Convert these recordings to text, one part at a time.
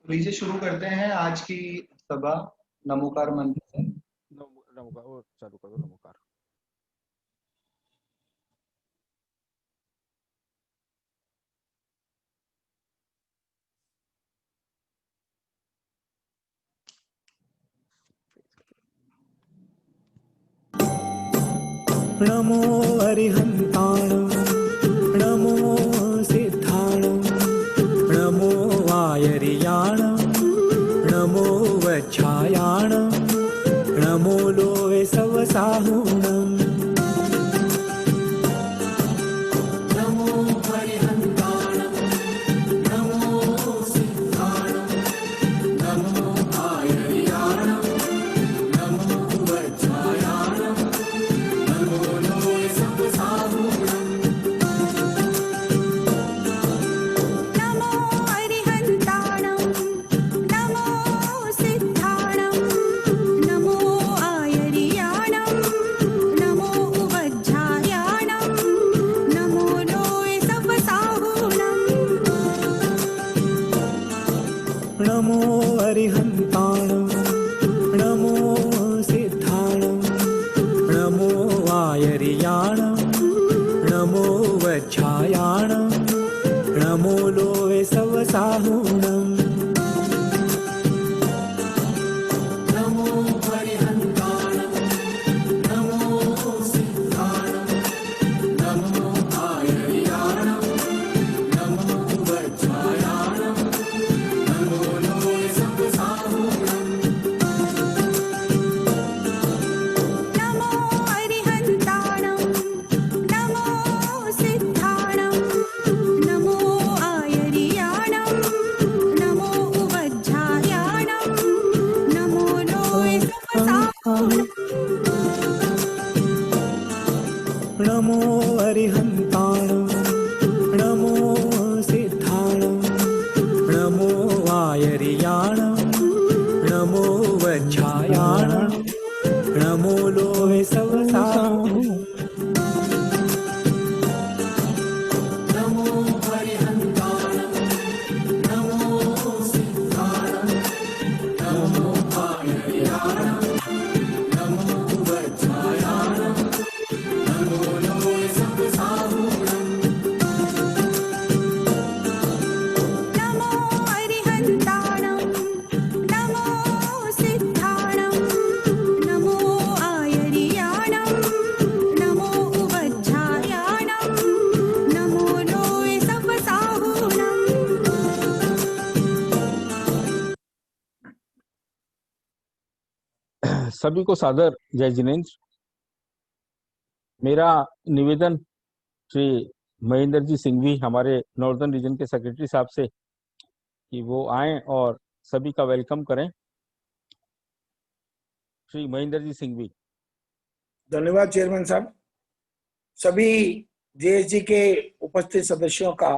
लीजिए शुरू करते हैं आज की सभा नमोकार मंत्र से। नमोकार वो चालू कर दो नमोकार। नमो अरिहन्ताणं नमो सिद्धाणं नमो वायरियाणं नमो वच्छायाणं नमो लोवे सवसाहुणम् नमो अरिहन्ताणं नमो सिद्धाणं नमो वायरियाणं नमो वच्छायाणं नमो लोवे सवसाहुणम् नमो अरिहन्ताणं नमो सिद्धाणं नमो आयर्याणं नमो वज्झायाणं नमो लोये सवसाहुणम् नमो अरिहन्ताणं नमो सिद्धाणं नमो वायरियाणं नमो वच्छायाणं नमो लोवे सवसाहुणम् नमो अरिहन्ताणं नमो सिद्धाणं नमो वायरियाणं नमो वच्छायाणं नमो लोवे सवसाहुणम् नमो अरिहन्ताणं नमो सिद्धाणं नमो आयर्याणं नमो वज्झायाणं नमो लोये सवसाहुणम् नमो अरिहन्ताणं नमो सिद्धाणं नमो वायरियाणं नमो वच्छायाणं नमो लोवे सवसाहुणम् नमो अरिहन्ताणं नमो सिद्धाणं नमो वायरियाणं नमो वच्छायाणं नमो लोवे सवसाहुणम् नमो अरिहन्ताणं नमो सिद्धाणं नमो आयर्याणं नमो वज्झायाणं नमो लोये सवसाहुणम् सभी को सादर जय जिनेन्द्र। मेरा निवेदन श्री महेंद्र जी सिंघवी हमारे नॉर्दर्न रीजन के सेक्रेटरी साहब से कि वो आएं और सभी का वेलकम करें। श्री महेंद्र जी सिंघवी। धन्यवाद चेयरमैन साहब। सभी जेएसजी के उपस्थित सदस्यों का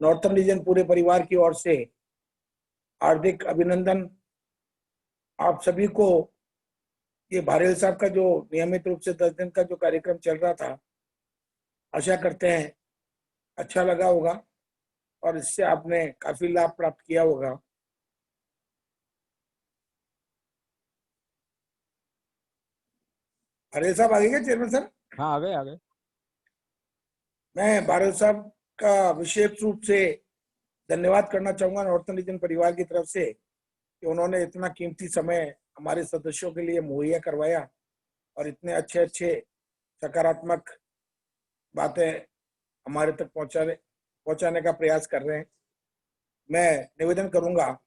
नॉर्थर्न रीजन पूरे परिवार की ओर से हार्दिक अभिनंदन। आप सभी को ये भारेल साहब का जो नियमित रूप से 10 दिन का जो कार्यक्रम चल रहा था, आशा करते हैं अच्छा लगा होगा और इससे आपने काफी लाभ प्राप्त किया होगा। भारेल साहब आगे क्या चेयरमैन साहब? हाँ, आ गए। मैं भारेल साहब का विशेष रूप से धन्यवाद करना चाहूंगा नॉर्थर्न रीजन परिवार की तरफ से कि उन्होंने इतना कीमती समय हमारे सदस्यों के लिए मुहैया करवाया और इतने अच्छे सकारात्मक बातें हमारे तक पहुंचाने का प्रयास कर रहे हैं। मैं निवेदन करूंगा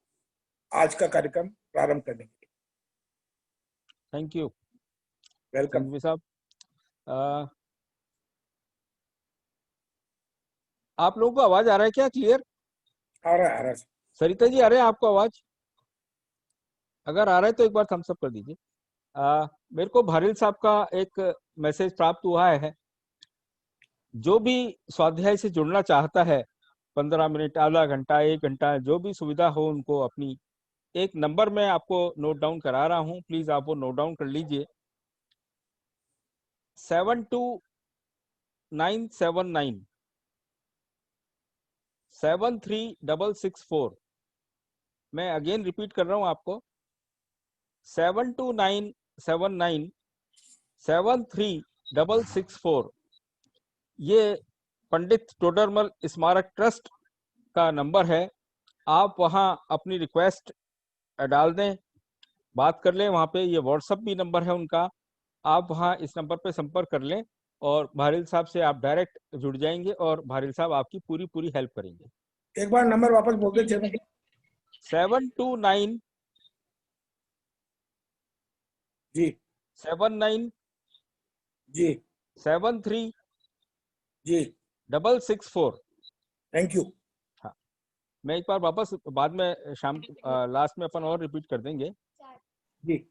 आज का कार्यक्रम प्रारंभ करने के लिए। Thank you welcome. सिंघवी साहब। आप लोगों को आवाज आ रहा है क्या क्लियर? आ रहा है सरिता जी, आ रहे हैं आपको आवाज? अगर आ रहा है तो एक बार थम्स अप कर दीजिए। मेरे को भारेल साहब का एक मैसेज प्राप्त हुआ है। जो भी स्वाध्याय से जुड़ना चाहता है, 15 मिनट, आधा घंटा, 1 घंटा, जो भी सुविधा हो उनको अपनी एक नंबर मैं आपको नोट डाउन करा रहा हूं, प्लीज आप वो नोट डाउन कर लीजिए। 7297973664 मैं अगेन रिपीट कर रहा हूँ आपको, 729797373664 ये पंडित टोडरमल स्मारक ट्रस्ट का नंबर है। आप वहाँ अपनी रिक्वेस्ट डाल दें, बात कर लें वहाँ पे। ये व्हाट्सएप भी नंबर है उनका, आप वहाँ इस नंबर पे संपर्क कर लें और भारिल साहब से आप डायरेक्ट जुड़ जाएंगे और भारिल साहब आपकी पूरी हेल्प करेंगे। एक बार नंबर वापस बोल दे चेयरमैन। 729 जी 79 जी 73 जी 664। Thank you. हाँ, मैं एक बार वापस बाद में शाम लास्ट में अपन और रिपीट कर देंगे। जी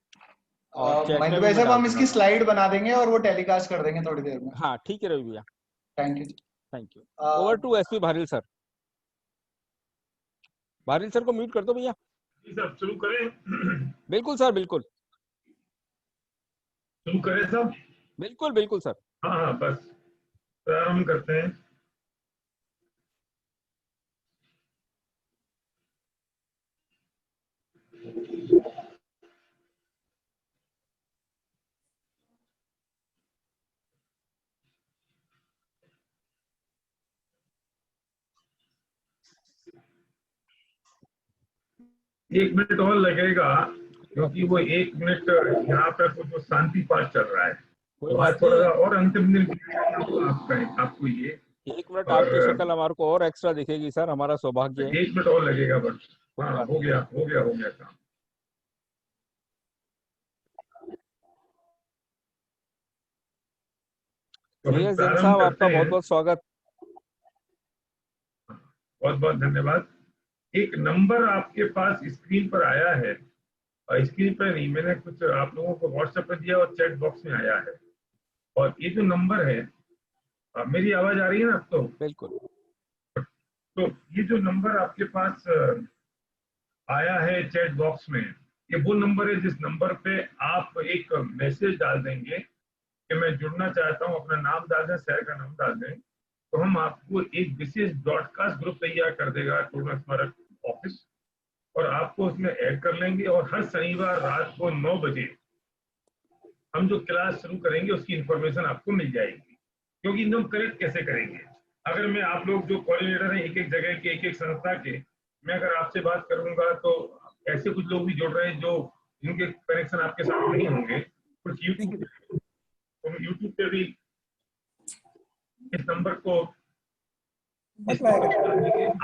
और चैट में महेंद्र भी भाई मैं साहब डाल हम इसकी दूंगा। स्लाइड बना देंगे और वो टेलीकास्ट कर देंगे थोड़ी देर में। हाँ ठीक है रवि भैया, thank you. Thank you. Over to SP Bharil sir. Bharil sir को म्यूट कर दो भैया। जी सर, शुरू करें? बिल्कुल सर, बिल्कुल शुरू करें सब? बिल्कुल बिल्कुल सर। हाँ हाँ, बस प्रारंभ करते हैं। एक मिनट और लगेगा क्योंकि वो 1 मिनट यहाँ पर कुछ शांति पाठ चल रहा है, कोई तो आज बात थोड़ा नहीं, सा और अंतिम दिन आपको ये 1 मिनट और आपकी शक्ल हमारे को और एक्स्ट्रा दिखेगी सर, हमारा सौभाग्य है। 1 मिनट और लगेगा बस। कोई हाँ, बात हो गया काम। तो हम जैन प्रारंभ साहब, करते आपका हैं। बहुत बहुत स्वागत। बहुत बहुत धन्यवाद। एक नंबर आपके पास स्क्रीन पर आया है, और स्क्रीन पर नहीं, मैंने कुछ आप लोगों को व्हाट्सएप पर दिया और चैट बॉक्स में आया है। और ये जो नंबर है, मेरी आवाज आ रही है ना आपको? बिल्कुल। तो ये जो नंबर आपके पास आया है चैट बॉक्स में, ये वो नंबर है जिस नंबर पे आप एक मैसेज डाल देंगे कि मैं जुड़ना चाहता हूँ, अपना नाम डाल दें, शहर का नाम डाल दें, तो हम आपको एक विशेष ब्रॉडकास्ट ग्रुप तैयार कर देगा टोडरमल स्मारक ऑफिस, और आपको उसमें ऐड कर लेंगे। और हर शनिवार रात को 9 बजे हम जो क्लास शुरू करेंगे उसकी इंफॉर्मेशन आपको मिल जाएगी। क्योंकि एकदम करेक्ट कैसे करेंगे, अगर मैं आप लोग जो कोऑर्डिनेटर हैं एक एक जगह के, एक एक संस्था के, मैं अगर आपसे बात करूंगा तो ऐसे कुछ लोग भी जुड़ रहे हैं जो जिनके कनेक्शन आपके साथ नहीं होंगे। कुछ यूट्यूब पे भी इस नंबर को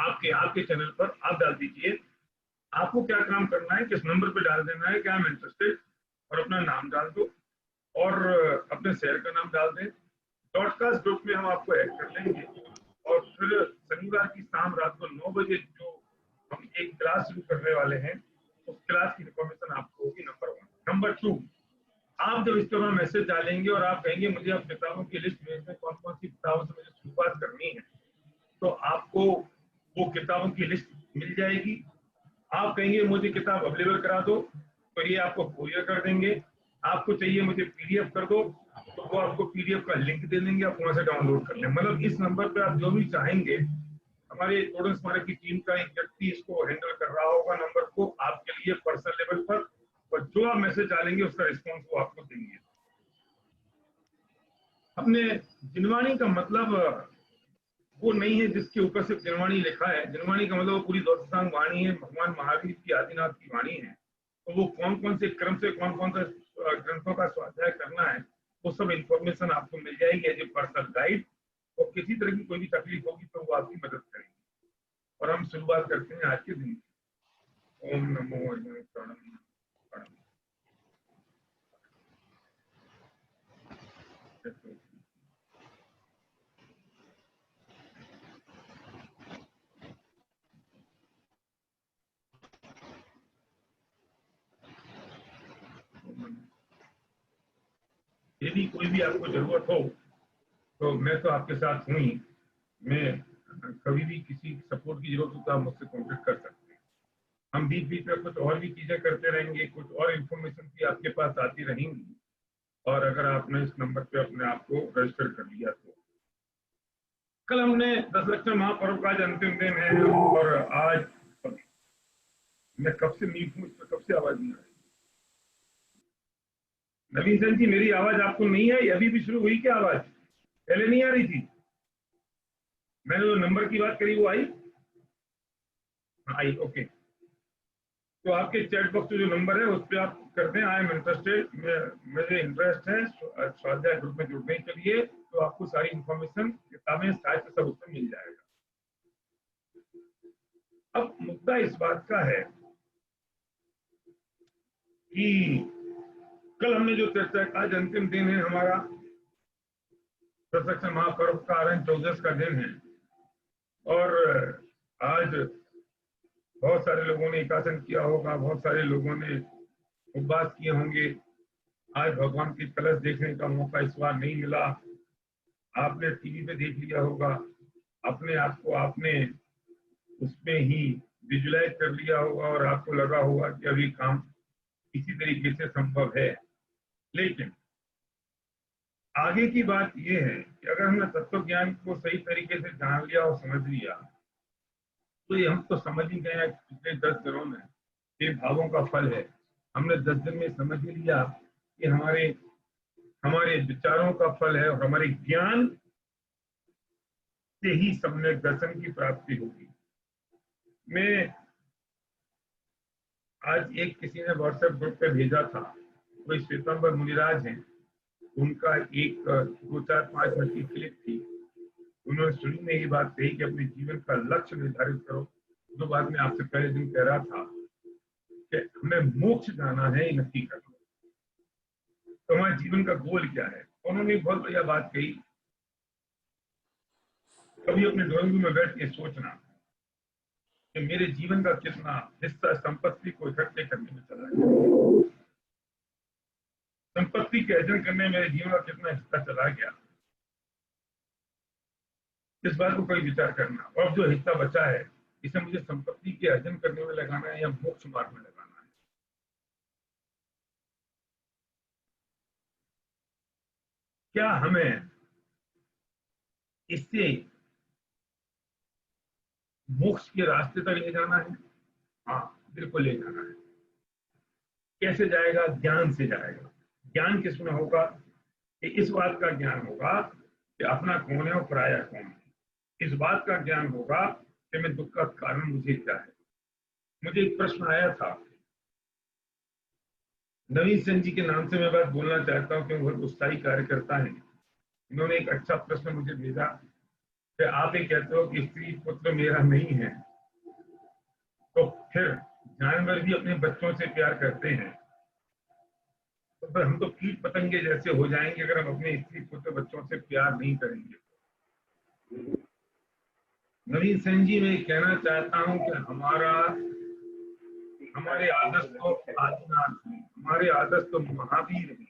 आपके चैनल पर आप डाल दीजिए। आपको क्या काम करना है, किस नंबर पे डाल देना है कि आई एम इंटरेस्टेड, और अपना नाम डाल दो और अपने शहर का नाम डाल दें। ब्रॉडकास्ट ग्रुप में हम आपको ऐड कर लेंगे, और फिर शनिवार की शाम रात को 9 बजे जो हम एक क्लास शुरू करने वाले हैं, उस क्लास की इन्फॉर्मेशन आपको होगी। नंबर 1। नंबर 2, आप जब इस तरह मैसेज डालेंगे और आप कहेंगे मुझे अब किताबों की लिस्ट भेज दें, कौन कौन सी किताबों से मुझे शुरुआत करनी है, तो आपको वो किताबों की लिस्ट मिल जाएगी। आप कहेंगे मुझे किताब अवेलेबल करा दो, तो ये आपको कोरियर कर देंगे। आपको चाहिए मुझे पीडीएफ कर दो, तो वो आपको पीडीएफ का लिंक दे देंगे, आप वहां से डाउनलोड कर लें। मतलब इस नंबर पे आप जो भी चाहेंगे, हमारे टोडरमल स्मारक की टीम का एक व्यक्ति इसको हैंडल कर रहा होगा नंबर को आपके लिए पर्सनल लेवल पर, और जो आप मैसेज डालेंगे उसका रिस्पॉन्स वो आपको देंगे। अपने जिनवाणी का मतलब वो नहीं है जिसके ऊपर सिर्फ जिनवाणी लिखा है। जिनवाणी का मतलब वो पूरी द्वादशांग वाणी है, भगवान महावीर की आदिनाथ की वाणी है। तो वो कौन कौन से क्रम से कौन कौन सा ग्रंथों का स्वाध्याय करना है, वो सब इंफॉर्मेशन आपको मिल जाएगी एज ए पर्सनल गाइड। और किसी तरह की कोई भी तकलीफ होगी तो वो आपकी मदद करेंगे। और हम शुरुआत करते हैं आज के दिन। ओम नमो नारायण। यदि कोई भी आपको जरूरत हो तो मैं तो आपके साथ हूँ ही। मैं कभी भी किसी सपोर्ट की जरूरत हो तो आप मुझसे कॉन्टेक्ट कर सकते हैं। हम बीच बीच में कुछ और भी चीजें करते रहेंगे, कुछ और इन्फॉर्मेशन भी आपके पास आती रहेंगी। और अगर आपने इस नंबर पे अपने आप को रजिस्टर कर लिया तो कल हमने 10 लक्षण महापर्व का आज अंतिम दिन है, और आज मैं से म्यूट हूँ, इस पर कब से आवाज नहीं आ रही? नवीन सेन जी, मेरी आवाज आपको नहीं आई? अभी भी शुरू हुई क्या आवाज? पहले नहीं आ रही थी? मैंने जो नंबर की बात करी वो आई? आई, ओके। तो आपके चैट बॉक्स में जो नंबर है उस पर आप कर दें, आई एम इंटरेस्टेड, मुझे इंटरेस्ट है स्वाध्याय ग्रुप में जुड़ने के लिए, तो आपको सारी इंफॉर्मेशन, किताबें, साहित्य सब उसमें मिल जाएगा। अब मुद्दा इस बात का है कि कल हमने जो चर्चा, आज अंतिम दिन है हमारा प्रत्यक्ष महापर्व का, आरन चौदस का दिन है, और आज बहुत सारे लोगों ने एकासन किया होगा, बहुत सारे लोगों ने उपवास किए होंगे। आज भगवान की कलश देखने का मौका इस बार नहीं मिला। आपने टीवी पे देख लिया होगा, अपने आप को आपने उसमें ही विजुलाइज कर लिया होगा और आपको लगा होगा कि अभी काम इसी तरीके से संभव है। लेकिन आगे की बात यह है कि अगर हमने तत्व ज्ञान को सही तरीके से जान लिया और समझ लिया, तो ये हम तो समझ ही गए पिछले 10 दिनों में, ये भावों का फल है। हमने 10 दिन में समझ ही लिया कि हमारे विचारों का फल है और हमारे ज्ञान से ही सम्यक दर्शन की प्राप्ति होगी। मैं आज किसी ने व्हाट्सएप ग्रुप पे भेजा था, कोई श्वेतांबर मुनिराज हैं, उनका एक 2-4-5 मिनट की क्लिप थी। उन्होंने शुरू में ये बात कही कि अपने जीवन का लक्ष्य निर्धारित करो, जो बात मैं आपसे पहले दिन कह रहा था कि हमें मोक्ष जाना है, ये नक्की कर लो। तो हमारे जीवन का गोल क्या है? उन्होंने बहुत बढ़िया बात कही, कभी अपने ड्राइंग रूम में बैठ के सोचना कि मेरे जीवन का कितना हिस्सा संपत्ति को इकट्ठे करने में चला गया, संपत्ति के अर्जन करने में मेरे जीवन का कितना हिस्सा चला गया, इस बात को कोई विचार करना। और जो हिस्सा बचा है, इसे मुझे संपत्ति के अर्जन करने में लगाना है या मोक्ष मार्ग में लगाना है। क्या हमें इससे मोक्ष के रास्ते तक ले जाना है? हाँ, बिल्कुल ले जाना है। कैसे जाएगा? ज्ञान से जाएगा। ज्ञान किसमें होगा? इस बात का ज्ञान होगा कि अपना कौन है और पराया कौन है। इस बात का ज्ञान होगा कि मैं दुख का कारण मुझे क्या है। मुझे एक प्रश्न आया था, नवीन सेन जी के नाम से मैं बात बोलना चाहता हूँ क्योंकि बहुत उत्साही कार्यकर्ता है। इन्होंने एक अच्छा प्रश्न मुझे भेजा कि आप ये कहते हो कि स्त्री पुत्र मेरा नहीं है, तो फिर जानवर भी अपने बच्चों से प्यार करते हैं, तो फिर हम तो कीट पतंगे जैसे हो जाएंगे अगर हम अपने स्त्री पुत्र बच्चों से प्यार नहीं करेंगे। नवीन सेन जी, मैं कहना चाहता हूं कि हमारे आदर्श तो आदिनाथ हैं, हमारे आदर्श तो महावीर हैं।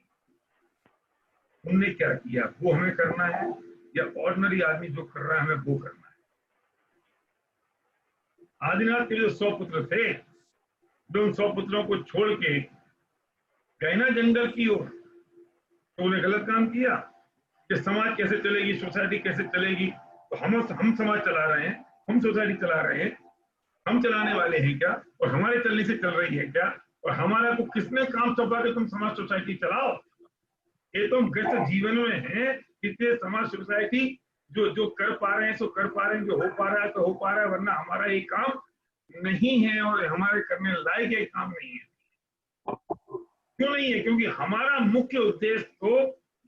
उनने क्या किया वो हमें करना है, या ऑर्डिनरी आदमी जो कर रहा है हमें वो करना है? आदिनाथ के जो 100 पुत्र थे, जो उन 100 पुत्रों को छोड़ के गए ना जंगल की ओर, तो उन्हें गलत काम किया कि समाज कैसे चलेगी, सोसाइटी कैसे चलेगी। तो हम समाज चला रहे हैं, हम सोसाइटी चला रहे हैं, हम चलाने वाले हैं क्या? और हमारे चलने से चल रही है क्या? और हमारा को किसने काम सौंपा कि तुम समाज सोसाइटी चलाओ? ये तो हम ग्रस्त जीवन में हैं, कितने समाज सोसाइटी जो कर पा रहे हैं सो कर पा रहे हैं, जो हो पा रहा है तो हो पा रहा है, वरना हमारा ये काम नहीं है और हमारे करने लायक ये काम नहीं है। क्यों नहीं है? क्योंकि हमारा मुख्य उद्देश्य तो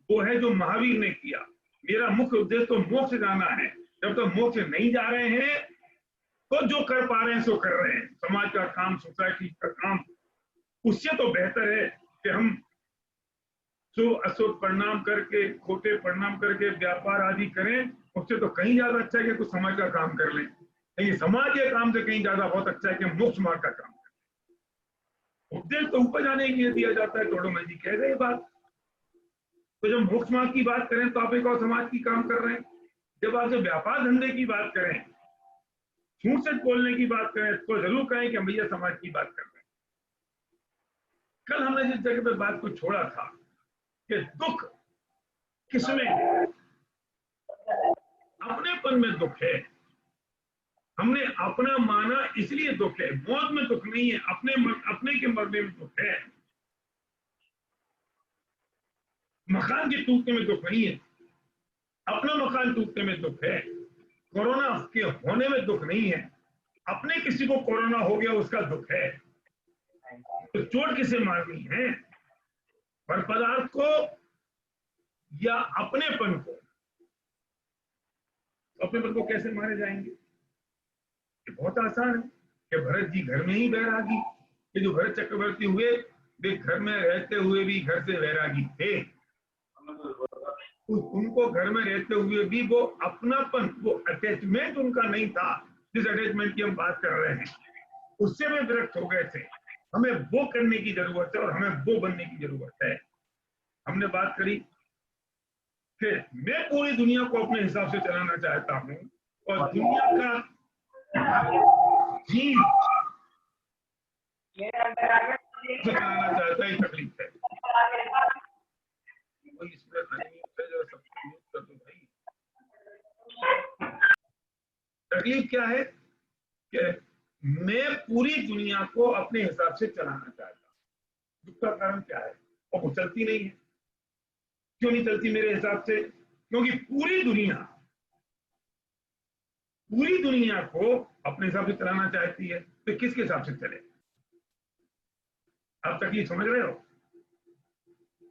वो है जो महावीर ने किया। मेरा मुख्य उद्देश्य तो मोक्ष जाना है। जब तक मोक्ष नहीं जा रहे हैं तो जो कर पा रहे हैं सो कर रहे हैं, समाज का काम, सोसाइटी का काम। उससे तो बेहतर है कि हम अशुभ परिणाम करके, खोटे परिणाम करके व्यापार आदि करें। उससे तो कहीं ज्यादा अच्छा है कि कुछ समाज का काम कर लें। लेकिन समाज के काम से कहीं ज्यादा बहुत अच्छा है कि मोक्ष मार्ग का काम करें। उद्देश्य तो ऊपर जाने के लिए दिया जाता है, तोड़ोमल जी कह रहे बात। तो जब मोक्ष मार्ग की बात करें तो आप एक और समाज की काम कर रहे हैं। जब आप व्यापार धंधे की बात करें, झूठ सच बोलने की बात करें, तो जरूर कहें कि हम भैया समाज की बात कर रहे हैं। कल हमने जिस जगह पे बात को छोड़ा था कि दुख किसमें है? अपनेपन में दुख है। हमने अपना माना इसलिए दुख है। मौत में दुख नहीं है, अपने के मरने में दुख है। मकान के टूटने में दुख नहीं है, अपना मकान टूटने में दुख है। कोरोना के होने में दुख नहीं है, अपने किसी को कोरोना हो गया उसका दुख है। तो चोट किसे मारनी है, पर पदार्थ को या अपनेपन को? अपनेपन को कैसे मारे जाएंगे? ये बहुत आसान है कि भरत जी घर में ही वैरागी, ये जो भरत चक्रवर्ती हुए वे घर में रहते हुए भी घर से वैरागी थे। उनको घर में रहते हुए भी वो अपनापन, वो अटैचमेंट उनका नहीं था, जिस अटैचमेंट की हम बात कर रहे हैं उससे वे विरक्त हो गए थे। हमें वो करने की जरूरत है और हमें वो बनने की जरूरत है। हमने बात करी कि मैं पूरी दुनिया को अपने हिसाब से चलाना चाहता हूं और दुनिया का जीन चलाना चाहता है, तकलीफ है। तकलीफ क्या है कि मैं पूरी दुनिया को अपने हिसाब से चलाना चाहता हूं। दुख का कारण क्या है? और वो चलती नहीं है। क्यों नहीं चलती मेरे हिसाब से? क्योंकि पूरी दुनिया को अपने हिसाब से चलाना चाहती है, तो किसके हिसाब से चले? आप तकलीफ समझ रहे हो?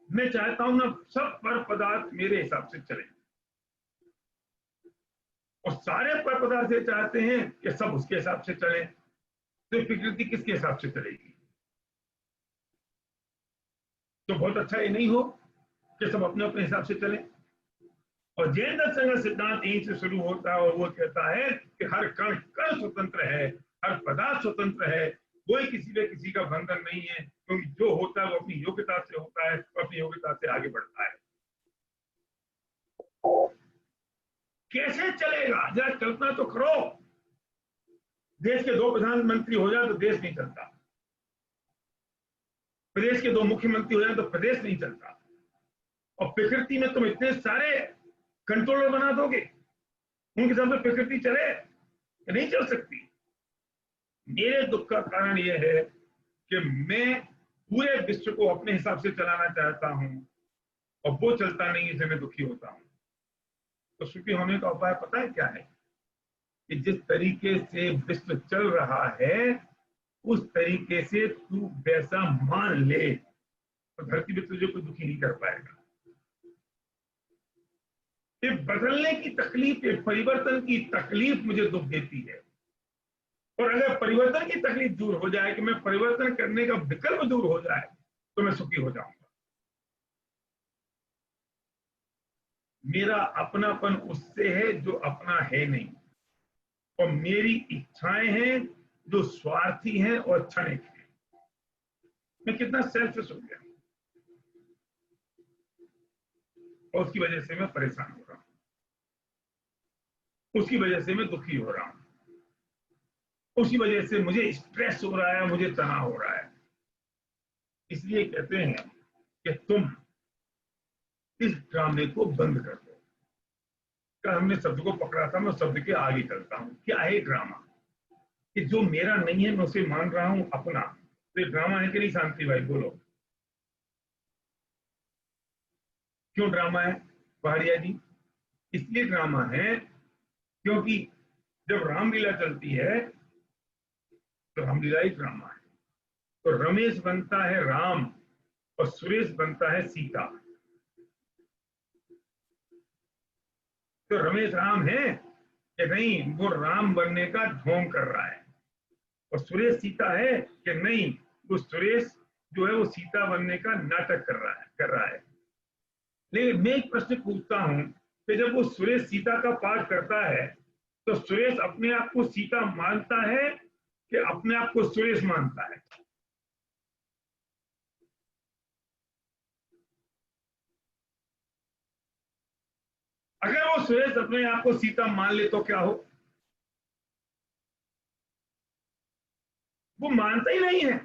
मैं चाहता हूं ना सब पर पदार्थ मेरे हिसाब से चले, और सारे पर पदार्थ ये चाहते हैं कि सब उसके हिसाब से चले। तो प्रकृति किसके हिसाब से चलेगी? तो बहुत अच्छा ये नहीं हो कि सब अपने अपने हिसाब से चले। और जैन दर्शन का सिद्धांत यहीं से शुरू होता है और वो कहता है कि हर कण कण स्वतंत्र है, हर पदार्थ स्वतंत्र है, कोई किसी में किसी का बंधन नहीं है, क्योंकि जो होता है वो अपनी योग्यता से होता है, वो अपनी योग्यता से आगे बढ़ता है। कैसे चलेगा? जरा कल्पना तो करो। देश के 2 प्रधानमंत्री हो जाए तो देश नहीं चलता, प्रदेश के 2 मुख्यमंत्री हो जाए तो प्रदेश नहीं चलता, और प्रकृति में तुम इतने सारे कंट्रोलर बना दोगे, उनके साथ में प्रकृति चले? नहीं चल सकती। मेरे दुख का कारण यह है कि मैं पूरे विश्व को अपने हिसाब से चलाना चाहता हूं और वो चलता नहीं, इससे मैं दुखी होता हूं। तो सुखी होने का उपाय पता है क्या है? कि जिस तरीके से विश्व चल रहा है उस तरीके से तू वैसा मान ले, तो धरती पे तुझे कोई दुखी नहीं कर पाएगा। ये बदलने की तकलीफ, ये परिवर्तन की तकलीफ मुझे दुख देती है। और अगर परिवर्तन की तकलीफ दूर हो जाए, कि मैं परिवर्तन करने का विकल्प दूर हो जाए, तो मैं सुखी हो जाऊंगा। मेरा अपनापन उससे है जो अपना है नहीं, और मेरी इच्छाएं हैं जो स्वार्थी हैं और क्षणिक हैं। मैं कितना सेल्फिश हो गया, और उसकी वजह से मैं परेशान हो रहा हूं, उसकी वजह से मैं दुखी हो रहा हूं, उसी वजह से मुझे स्ट्रेस हो रहा है, मुझे तनाव हो रहा है। इसलिए कहते हैं कि तुम इस ड्रामे को बंद कर दो। कल हमने शब्द को पकड़ा था, मैं शब्द के आगे चलता हूं। क्या है ड्रामा? कि जो मेरा नहीं है मैं उसे मान रहा हूं अपना। तो ये ड्रामा है कि नहीं? शांति भाई बोलो, क्यों ड्रामा है पहाड़िया जी? इसलिए ड्रामा है क्योंकि जब रामलीला चलती है तो रामलीला ही ड्रामा है। तो रमेश बनता है राम और सुरेश बनता है सीता। तो रमेश राम है कि नहीं? वो राम बनने का ढोंग कर रहा है। और सुरेश सीता है कि नहीं? वो सुरेश जो है वो सीता बनने का नाटक कर रहा है। लेकिन मैं एक प्रश्न पूछता हूं कि जब वो सुरेश सीता का पाठ करता है तो सुरेश अपने आप को सीता मानता है कि अपने आप को सुरेश मानता है? अगर वो सुरेश अपने आप को सीता मान ले तो क्या हो? वो मानता ही नहीं है।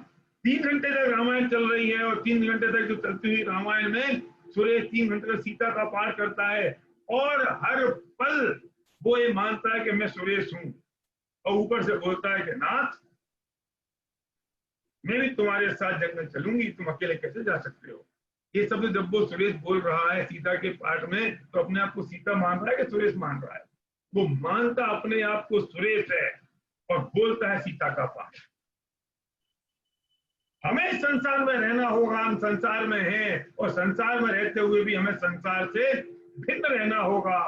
3 घंटे तक रामायण चल रही है और 3 घंटे तक जो चलती हुई रामायण में सुरेश 3 घंटे तक सीता का पाठ करता है और हर पल वो ये मानता है कि मैं सुरेश हूं और ऊपर से बोलता है कि नाथ मैं भी तुम्हारे साथ जंगल चलूंगी, तुम अकेले कैसे जा सकते हो। ये सब जब वो सुरेश बोल रहा है सीता के पार्ट में, तो अपने आप को सीता मान रहा है कि सुरेश मान रहा है? वो मानता अपने आप को सुरेश है और बोलता है सीता का पार्ट। हमें संसार में रहना होगा, हम संसार में हैं और संसार में रहते हुए भी हमें संसार से भिन्न रहना होगा।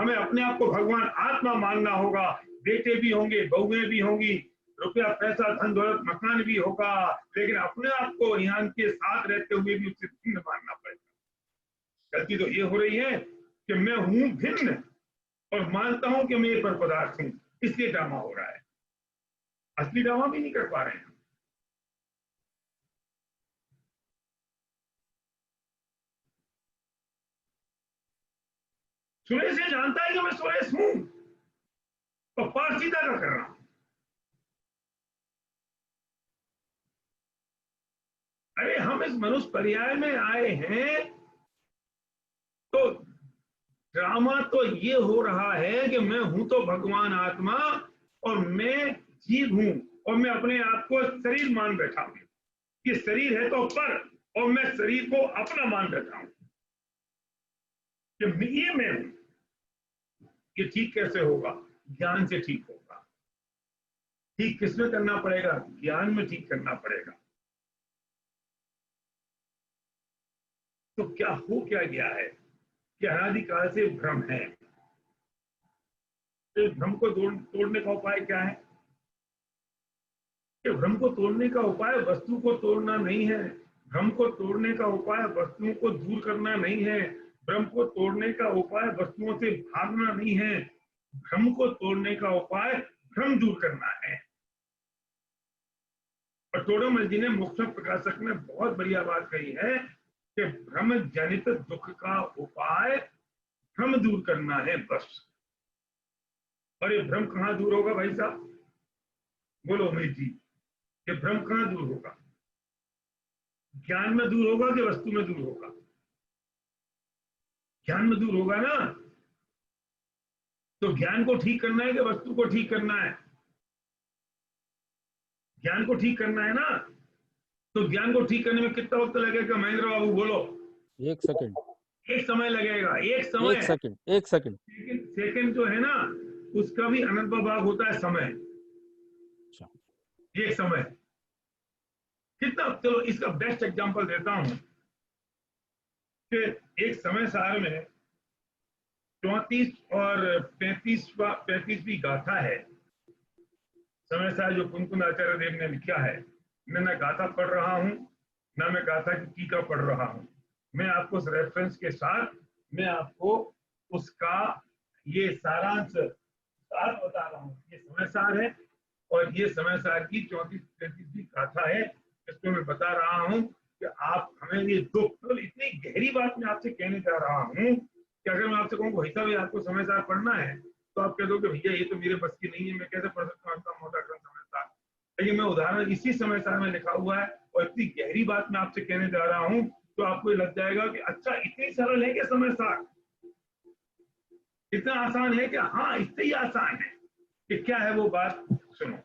हमें अपने आप को भगवान आत्मा मानना होगा। बेटे भी होंगे, बहुएं भी होंगी, रुपया पैसा धन दौलत मकान भी होगा, लेकिन अपने आप को यहाँ के साथ रहते हुए भी उससे भिन्न मानना पड़ेगा। गलती तो ये हो रही है कि मैं हूं भिन्न और मानता हूं कि मैं ये पर पदार्थ हूं, इसलिए ड्रामा हो रहा है। असली ड्रामा भी नहीं कर पा रहे हैं। सुरेश ये जानता है कि मैं सुरेश हूं और पार सीधा का कर रहा हूं। अरे हम इस मनुष्य पर्याय में आए हैं तो ड्रामा तो ये हो रहा है कि मैं हूं तो भगवान आत्मा और मैं जीव हूं और मैं अपने आप को शरीर मान बैठा हूं। ये शरीर है तो पर, और मैं शरीर को अपना मान बैठा हूं कि ये मैं हूं। ये ठीक कैसे होगा? ज्ञान से ठीक होगा। ठीक किसमें करना पड़ेगा? ज्ञान में ठीक करना पड़ेगा। तो क्या हो क्या गया है कि अनादिकाल से भ्रम है। तो भ्रम को तोड़ने का उपाय क्या है? कि भ्रम को तोड़ने का उपाय वस्तु को तोड़ना नहीं है। भ्रम को तोड़ने का उपाय वस्तुओं को दूर करना नहीं है। भ्रम को तोड़ने का उपाय वस्तुओं से भागना नहीं है। भ्रम को तोड़ने का उपाय भ्रम दूर करना है। और टोडरमल जी ने मोक्ष प्रकाशक में बहुत बढ़िया बात कही है कि भ्रम जनित दुख का उपाय भ्रम दूर करना है बस। और ये भ्रम कहां दूर होगा भाई साहब? बोलो अमित जी, ये भ्रम कहां दूर होगा? ज्ञान में दूर होगा कि वस्तु में दूर होगा? ज्ञान में दूर होगा ना। तो ज्ञान को ठीक करना है कि वस्तु को ठीक करना है? ज्ञान को ठीक करना है ना। तो ज्ञान को ठीक करने में कितना वक्त लगेगा महेंद्र बाबू? बोलो। 1 सेकंड। एक समय लगेगा। एक समय, 1 सेकंड। सेकंड जो है ना, उसका भी अनंत भाग होता है समय। एक समय कितना? चलो इसका बेस्ट एग्जांपल देता हूं कि एक समय सार में 34 और 35वीं गाथा है। समय सार जो कुंकुन आचार्य देव ने लिखा है। मैं ना गाथा पढ़ रहा हूं ना मैं गाथा की टीका पढ़ रहा हूं। मैं आपको उस रेफरेंस के साथ मैं आपको उसका ये सारांश बता रहा हूं। ये समय सार है और ये समय सार की 34-35वीं गाथा है। इसको मैं बता रहा हूं कि आप हमें ये तो इतनी गहरी बात मैं आपसे कहने जा रहा हूं कि अगर मैं आपसे कहूँ भाई साहब ये आपको समय सार पढ़ना है तो आप कह दो कि भैया ये तो मेरे बस की नहीं है, मैं कैसे पढ़ सकता हूँ आपका मोटा ग्रंथ समय सार। लेकिन मैं उदाहरण इसी समय सार में लिखा हुआ है और इतनी गहरी बात मैं आपसे कहने जा रहा हूं तो आपको ये लग जाएगा कि अच्छा इतनी सरल है कि समय सार, इतना आसान है कि हाँ इससे ही आसान है। कि क्या है वो बात सुनो।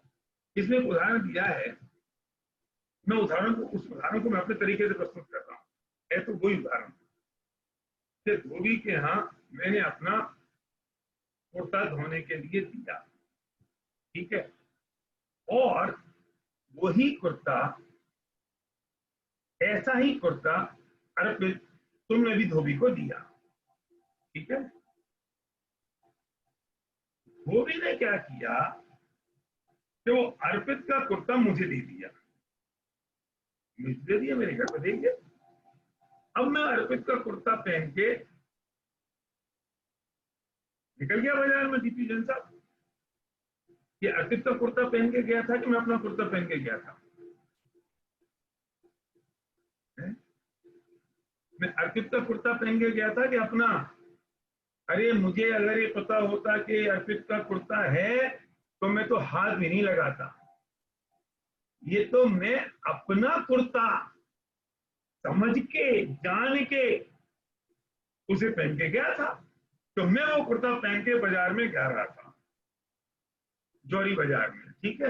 इसमें एक उदाहरण दिया है। मैं उस उदाहरण को मैं अपने तरीके से प्रस्तुत कर रहा हूँ। है तो वही उदाहरण कि धोबी के यहाँ मैंने अपना कुर्ता धोने के लिए दिया, ठीक है, और वही कुर्ता, ऐसा ही कुर्ता अर्पित तुमने भी धोबी को दिया, ठीक है। धोबी ने क्या किया कि वो अर्पित का कुर्ता मुझे दे दिया, मेरे घर पे दे दिया। अब मैं अर्पित का कुर्ता पहन के निकल गया बाजार में। डीपी जैन साहब, ये अर्पित का कुर्ता पहन के गया था कि मैं अपना कुर्ता पहन के गया था? मैं अर्पित का कुर्ता पहन के गया था कि अपना? अरे मुझे अगर ये पता होता कि अर्पित का कुर्ता है तो मैं तो हाथ भी नहीं लगाता। ये तो मैं अपना कुर्ता समझ के जान के उसे पहन के गया था। तो मैं वो कुर्ता पहन के बाजार में जा रहा था। जौहरी बाजार में, ठीक है,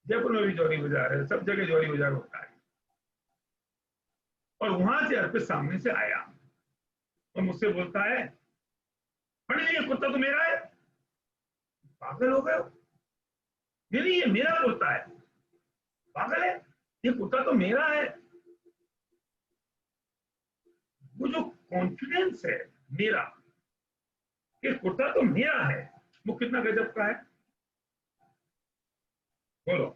जयपुर में भी जौहरी बाजार है, सब जगह जौहरी बाजार होता है। और वहां से अर्पित सामने से आया और मुझसे बोलता है, पंडित जी ये कुत्ता तो मेरा है। पागल हो गए? नहीं, ये मेरा कुत्ता है। पागल है? ये कुत्ता तो मेरा है। वो जो कॉन्फिडेंस है मेरा कि कुत्ता तो मेरा है, वो कितना गजब का है। बोलो,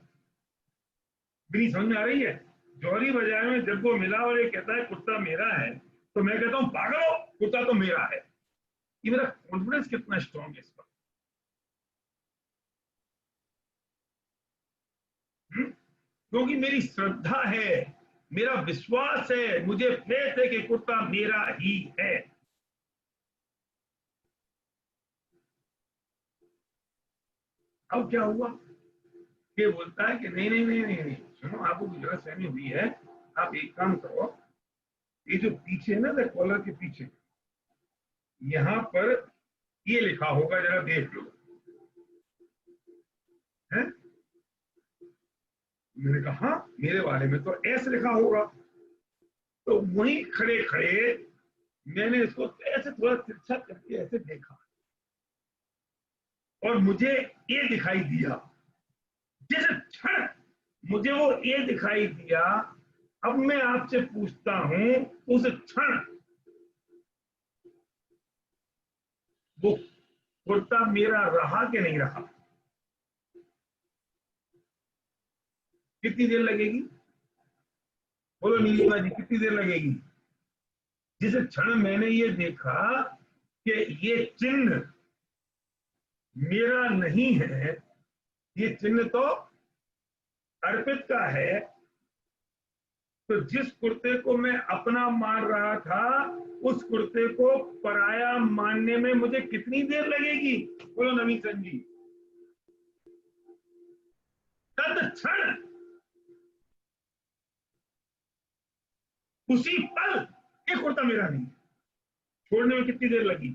मेरी समझ में आ रही है? जौहरी बाजार में जब वो मिला और ये कहता है कुत्ता मेरा है, तो मैं कहता हूं पागल हो, कुत्ता तो मेरा है। ये मेरा कॉन्फिडेंस कितना स्ट्रॉन्ग है इस पर। क्योंकि मेरी श्रद्धा है, मेरा विश्वास है, मुझे फेथ है कि कुत्ता मेरा ही है। अब क्या हुआ? ये बोलता है कि नहीं नहीं नहीं नहीं नहीं, सुनो, आपको गलतफहमी हुई है। आप एक काम करो, ये जो पीछे है ना, कॉलर के पीछे, यहां पर ये लिखा होगा, जरा देख लो। है? मैंने कहा हाँ, मेरे बारे में तो ऐसे लिखा होगा। तो वहीं खड़े खड़े मैंने इसको ऐसे थोड़ा तिरछा करके ऐसे देखा और मुझे ये दिखाई दिया। जिस क्षण मुझे वो ये दिखाई दिया, अब मैं आपसे पूछता हूं, उस क्षण वो कुर्ता मेरा रहा कि नहीं रहा? कितनी देर लगेगी? बोलो नीलिमा जी, कितनी देर लगेगी? जिस क्षण मैंने ये देखा कि ये चिन्ह मेरा नहीं है, ये चिन्ह तो अर्पित का है, तो जिस कुर्ते को मैं अपना मान रहा था, उस कुर्ते को पराया मानने में मुझे कितनी देर लगेगी? बोलो नवीन सन जी। तत्क्षण, उसी पल ये कुर्ता मेरा नहीं है। छोड़ने में कितनी देर लगी?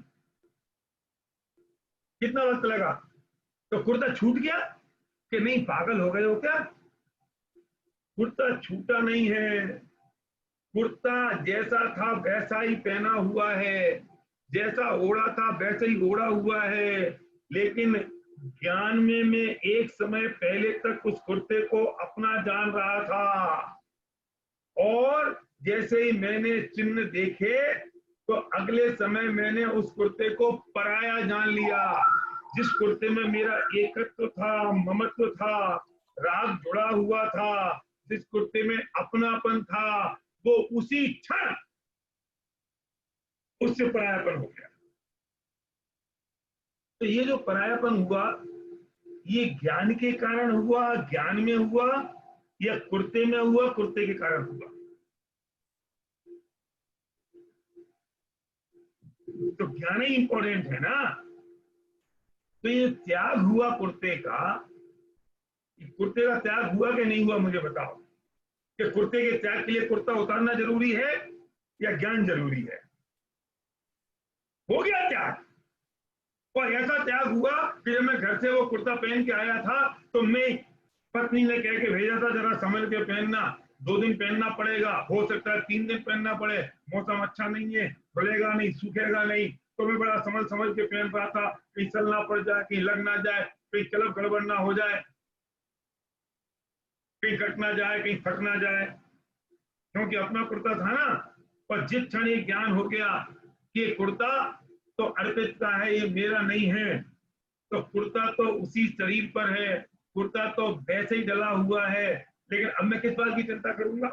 कितना वक्त लगा? तो कुर्ता छूट गया कि नहीं? पागल हो गए हो क्या? कुर्ता छूटा नहीं है। कुर्ता जैसा था वैसा ही पहना हुआ है, जैसा ओढ़ा था वैसा ही ओढ़ा हुआ है। लेकिन ज्ञान में मैं एक समय पहले तक उस कुर्ते को अपना जान रहा था, और जैसे ही मैंने चिन्ह देखे तो अगले समय मैंने उस कुर्ते को पराया जान लिया। जिस कुर्ते में मेरा एकत्व था, ममत्व था, राग जुड़ा हुआ था, जिस कुर्ते में अपनापन था, वो उसी क्षण उससे परायापन हो गया। तो ये जो परायापन हुआ, ये ज्ञान के कारण हुआ, ज्ञान में हुआ, या कुर्ते में हुआ, कुर्ते के कारण हुआ? तो ज्ञान ही इंपॉर्टेंट है ना। तो ये त्याग हुआ कुर्ते का, कुर्ते का त्याग हुआ कि नहीं हुआ? मुझे बताओ कि कुर्ते के त्याग के लिए कुर्ता उतारना जरूरी है या ज्ञान जरूरी है? हो गया त्याग। और ऐसा त्याग हुआ कि जब मैं घर से वो कुर्ता पहन के आया था तो मैं पत्नी ने कह के भेजा था, जरा संभल के पहनना, 2 दिन पहनना पड़ेगा, हो सकता है 3 दिन पहनना पड़े, मौसम अच्छा नहीं है, खुलेगा नहीं, सूखेगा नहीं। तो मैं बड़ा समझ के पहन रहा था, कहीं चलना पड़ जाए, कहीं लग ना जाए, कहीं चलब गड़बड़ ना हो जाए, कहीं कट ना जाए, कहीं फट ना जाए, क्योंकि अपना कुर्ता था ना। पर जिस क्षण ये ज्ञान हो गया कि ये कुर्ता तो अर्पित का है, ये मेरा नहीं है, तो कुर्ता तो उसी शरीर पर है, कुर्ता तो वैसे ही डला हुआ है, लेकिन अब मैं किस बात की चिंता करूंगा?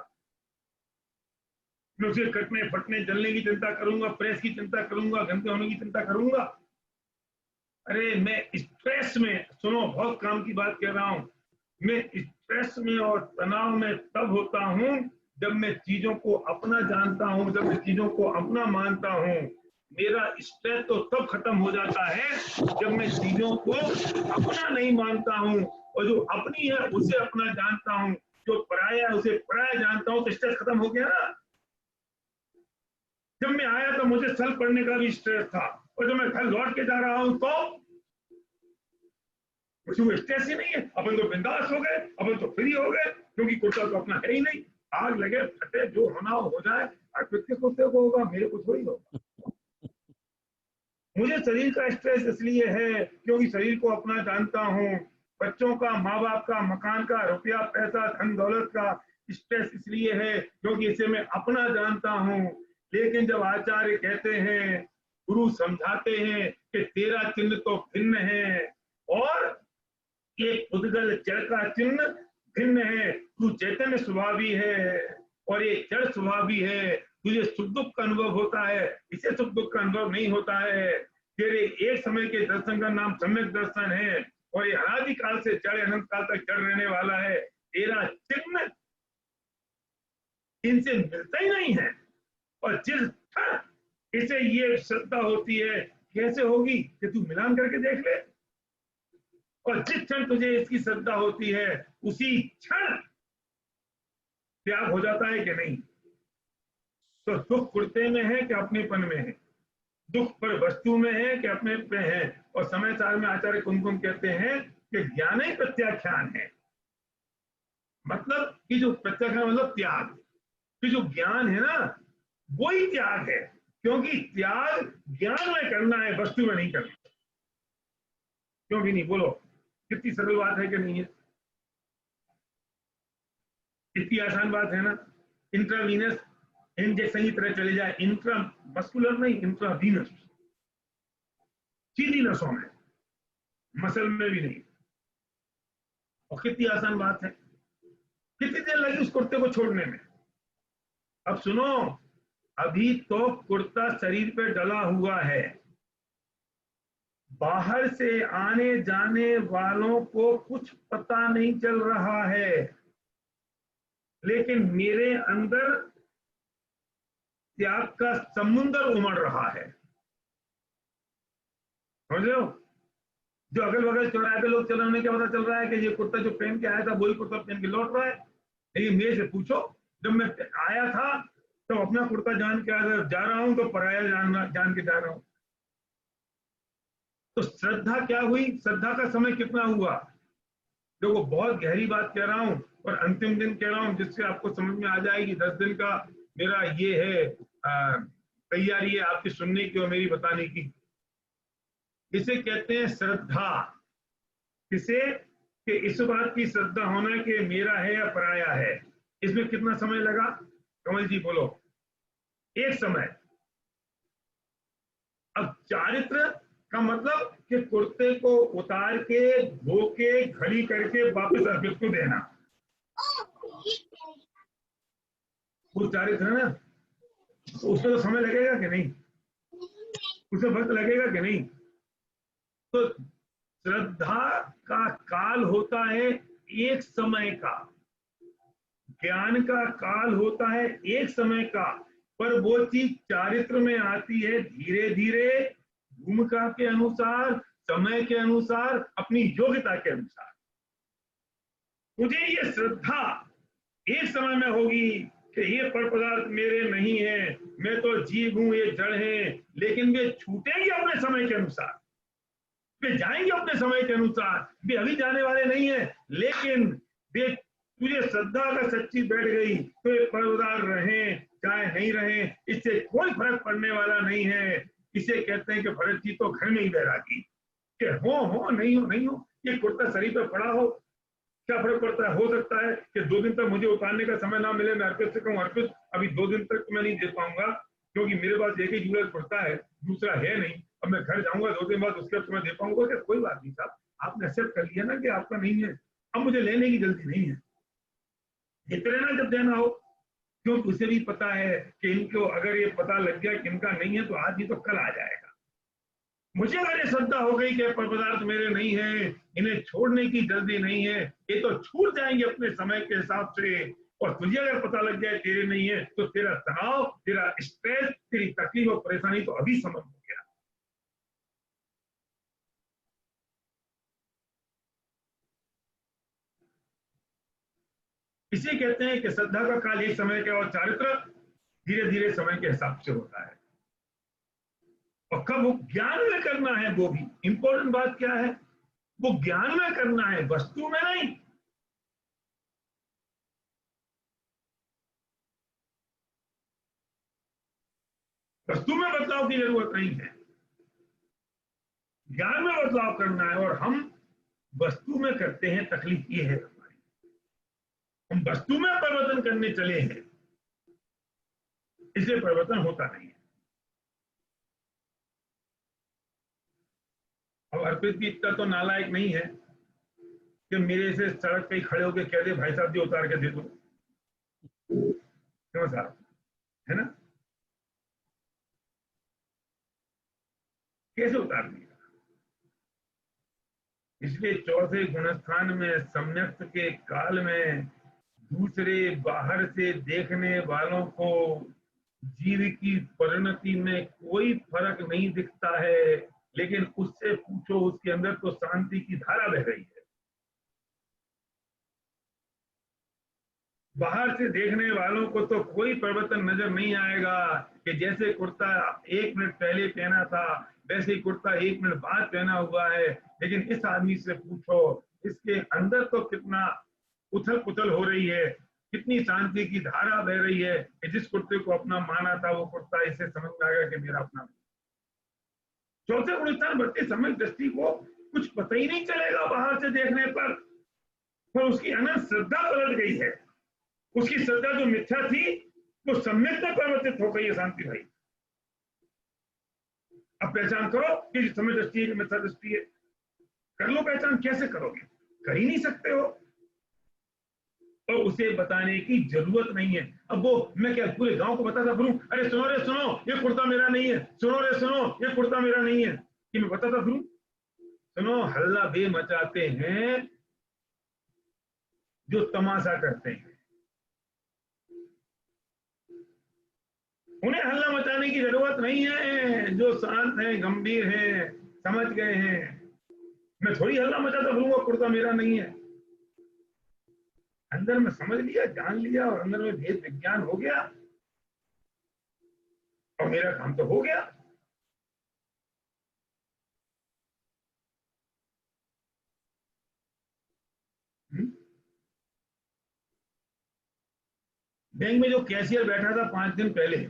मैं उसे कटने, फटने, जलने की चिंता करूंगा, प्रेस की चिंता करूंगा, गंदे होने की चिंता करूंगा? अरे मैं स्ट्रेस में, सुनो बहुत काम की बात कह रहा हूं, मैं स्ट्रेस में और तनाव में तब होता हूं जब मैं चीजों को अपना जानता हूं, जब मैं चीजों को अपना मानता हूं। मेरा स्ट्रेस तो तब खत्म हो जाता है जब मैं चीजों को अपना नहीं मानता हूं, और जो अपनी है उसे अपना जानता हूं, जो पराया है उसे पराया जानता हूं, तो स्ट्रेस खत्म हो गया ना। जब मैं आया तो मुझे सल पढ़ने का भी स्ट्रेस था, और जब मैं घर लौट के जा रहा हूं तो मुझे वो स्ट्रेस ही नहीं है, अपन तो बिंदास हो गए, अपन तो फ्री हो गए, क्योंकि कुर्ता तो अपना है ही नहीं। आग लगे फटे जो होना हो जाए, अर्पित के कुर्ते को होगा, मेरे को थोड़ी होगा। मुझे शरीर का स्ट्रेस इसलिए है क्योंकि शरीर को अपना जानता हूँ, बच्चों का, माँ बाप का, मकान का, रुपया पैसा धन दौलत का स्ट्रेस इसलिए है क्योंकि इसे मैं अपना जानता हूँ। लेकिन जब आचार्य कहते हैं, गुरु समझाते हैं कि तेरा चिन्ह तो भिन्न है और ये उद्गल जड़ का चिन्ह भिन्न है, तू चैतन्य स्वभावी है और ये जड़ स्वभावी है, तुझे सुख दुख का अनुभव होता है, इसे सुख दुख का अनुभव नहीं होता है। तेरे एक समय के दर्शन का नाम सम्यक दर्शन है और ये अनादि काल से जड़ अनंत काल तक जड़ रहने वाला है। तेरा चिन्ह इनसे मिलता ही नहीं है। और जिस क्षण इसे ये श्रद्धा होती है, कैसे होगी कि तू मिलान करके देख ले, और जिस क्षण तुझे इसकी श्रद्धा होती है उसी क्षण त्याग हो जाता है कि नहीं। तो दुख कुर्ते में है कि अपनेपन में है, दुख पर वस्तु में है कि अपने पे है। और समय सार में आचार्य कुमकुम कहते हैं कि ज्ञान ही प्रत्याख्यान है, मतलब कि जो प्रत्याख्यान मतलब त्याग, कि जो ज्ञान है ना वही त्याग है, क्योंकि त्याग ज्ञान में करना है, वस्तु में नहीं करना। क्यों भी नहीं, बोलो कितनी सरल बात है कि नहीं है, इतनी आसान बात है ना। इंट्रावीनस इंजेक्शन की तरह चले जाए, इंट्रा मस्कुलर नहीं, इंट्रावीनस, सीधी नसों में, मसल में भी नहीं। और कितनी आसान बात है, कितनी देर लगी उस कुर्ते को छोड़ने में। अब सुनो, अभी तो कुर्ता शरीर पे डला हुआ है, बाहर से आने जाने वालों को कुछ पता नहीं चल रहा है, लेकिन मेरे अंदर त्याग का समुद्र उमड़ रहा है। समझ रहे हो? जो अगल बगल चौराहे पे लोग चल रहे हैं, क्या पता चल रहा है कि ये कुर्ता जो पहन के आया था वही कुर्ता पहन के लौट रहा है। लेकिन मेरे से पूछो, जब मैं आया था तो अपना कुर्ता जान के आया, जा रहा हूं तो पराया जान के जा रहा हूं। तो श्रद्धा क्या हुई, श्रद्धा का समय कितना हुआ? देखो बहुत गहरी बात कह रहा हूं और अंतिम दिन कह रहा हूं, जिससे आपको समझ में आ जाएगी। 10 दिन का मेरा ये है तैयारी है आपकी सुनने की और मेरी बताने की। इसे कहते हैं श्रद्धा। किसे? कि इस बात की श्रद्धा होना कि मेरा है या पराया है। इसमें कितना समय लगा कमल जी, बोलो? एक समय। अब चारित्र का मतलब कि कुर्ते को उतार के धो के घड़ी करके वापस अर्पित को देना, वो चारित्र है ना। तो उसमें तो समय लगेगा कि नहीं, उसमें वक्त लगेगा कि नहीं। तो श्रद्धा का काल होता है एक समय का, ज्ञान का काल होता है एक समय का, पर वो चीज चारित्र में आती है धीरे धीरे, भूमिका के अनुसार, समय के अनुसार, अपनी योग्यता के अनुसार। मुझे ये श्रद्धा एक समय में होगी कि ये पर पदार्थ मेरे नहीं है, मैं तो जीव हूं, ये जड़ है, लेकिन वे छूटेंगे अपने समय के अनुसार, वे जाएंगे अपने समय के अनुसार, वे अभी जाने वाले नहीं है। लेकिन वे, तुझे श्रद्धा का सच्ची बैठ गई तो ये पर्वदार रहे चाहे नहीं रहे, इससे कोई फर्क पड़ने वाला नहीं है। इसे कहते हैं कि भरत जी तो घर में ही बैरागी, कि हो नहीं हो नहीं हो, ये कुर्ता शरीर पर पड़ा हो, क्या फर्क पड़ता है। हो सकता है कि 2 दिन तक मुझे उतारने का समय ना मिले, मैं अर्पित से कहूँ अर्पित अभी 2 दिन तक मैं नहीं दे पाऊंगा, क्योंकि मेरे पास एक ही जूड़ा कुर्ता है, दूसरा है नहीं। अब मैं घर जाऊंगा 2 दिन बाद, उसके बाद तुम्हें दे पाऊंगा क्या? कोई बात नहीं साहब, आपने एक्सेप्ट कर लिया ना कि आपका नहीं है, अब मुझे लेने की जल्दी नहीं है, देते रहना जब देना हो। क्यों? उसे भी पता है कि इनको अगर ये पता लग गया कि इनका नहीं है तो आज ही तो कल आ जाएगा। मुझे अगर ये श्रद्धा हो गई कि पदार्थ मेरे नहीं है, इन्हें छोड़ने की जल्दी नहीं है, ये तो छूट जाएंगे अपने समय के हिसाब से। और तुझे अगर पता लग गया तेरे नहीं है तो तेरा तनाव, तेरा स्ट्रेस, तेरी तकलीफ और परेशानी तो अभी समाप्त हो गया। इसे कहते हैं कि श्रद्धा का काल एक समय का और चारित्र धीरे धीरे समय के हिसाब से होता है। और कब ज्ञान में करना है, वो भी इंपॉर्टेंट बात क्या है, वो ज्ञान में करना है, वस्तु में नहीं। वस्तु में बदलाव की जरूरत नहीं है, ज्ञान में बदलाव करना है। और हम वस्तु में करते हैं, तकलीफ ये है हमारी, हम वस्तु में परिवर्तन करने चले हैं, इसलिए परिवर्तन होता नहीं है। अब अर्पित भी इतना तो नालायक नहीं है कि मेरे से सड़क पे खड़े होकर कह दे भाई साहब जी उतार के दे दो, क्यों साहब, है ना? कैसे उतार देगा? इसलिए चौथे गुणस्थान में सम्यक्त के काल में दूसरे बाहर से देखने वालों को जीव की परिणति में कोई फर्क नहीं दिखता है, लेकिन उससे पूछो उसके अंदर तो शांति की धारा बह रही है। बाहर से देखने वालों को तो कोई परिवर्तन नजर नहीं आएगा कि जैसे कुर्ता 1 मिनट पहले पहना था वैसे ही कुर्ता 1 मिनट बाद पहना हुआ है, लेकिन इस आदमी से पूछो इसके अंदर तो कितना उथल पुथल हो रही है, कितनी शांति की धारा बह रही है कि जिस कुर्ते को अपना माना था वो कुर्ता इसे समझ में आएगा कि मेरा अपना। चौथे गुणस्थान बढ़ते समय दृष्टि को कुछ पता ही नहीं चलेगा बाहर से देखने पर उसकी अनंत श्रद्धा पलट गई है। उसकी श्रद्धा जो मिथ्या थी वो सम्यक में परिवर्तित हो गई है। शांति भाई, अब पहचान करो कि समय दृष्टि है कि मिथ्या दृष्टि है। कर लो पहचान, कैसे करोगे? कर ही नहीं सकते हो, और उसे बताने की जरूरत नहीं है। अब वो मैं क्या पूरे गांव को बताता फिरूं, अरे सुनो रे सुनो ये कुर्ता मेरा नहीं है, सुनो रे सुनो ये कुर्ता मेरा नहीं है, कि मैं बताता फिरूं? सुनो, हल्ला बे मचाते हैं जो तमाशा करते हैं, उन्हें हल्ला मचाने की जरूरत नहीं है। जो शांत हैं, गंभीर हैं, समझ गए हैं, मैं थोड़ी हल्ला मचाता फिरूंगा कुर्ता मेरा नहीं है। अंदर में समझ लिया, जान लिया, और अंदर में भेद विज्ञान हो गया, और मेरा काम तो हो गया। बैंक में जो कैशियर बैठा था 5 दिन पहले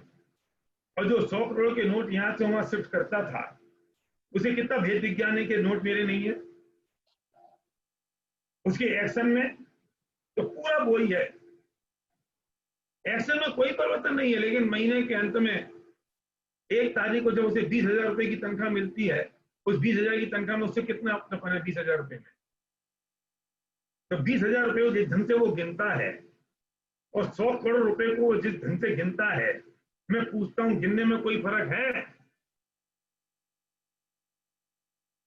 और जो 100 करोड़ के नोट यहां से वहां शिफ्ट करता था, उसे कितना भेद विज्ञान है कि नोट मेरे नहीं है। उसके एक्शन में तो पूरा वही है, एक्शन में कोई परिवर्तन नहीं है, लेकिन महीने के अंत में 1 तारीख को जब उसे 20,000 रुपए की तनख्वाह मिलती है, उस 20,000 की तनख्वाह में उससे कितना अपना 20,000 रुपए में, तो 20,000 रुपए जिस ढंग से वो गिनता है और 100 करोड़ रुपए को जिस ढंग से गिनता है, मैं पूछता हूं गिनने में कोई फर्क है?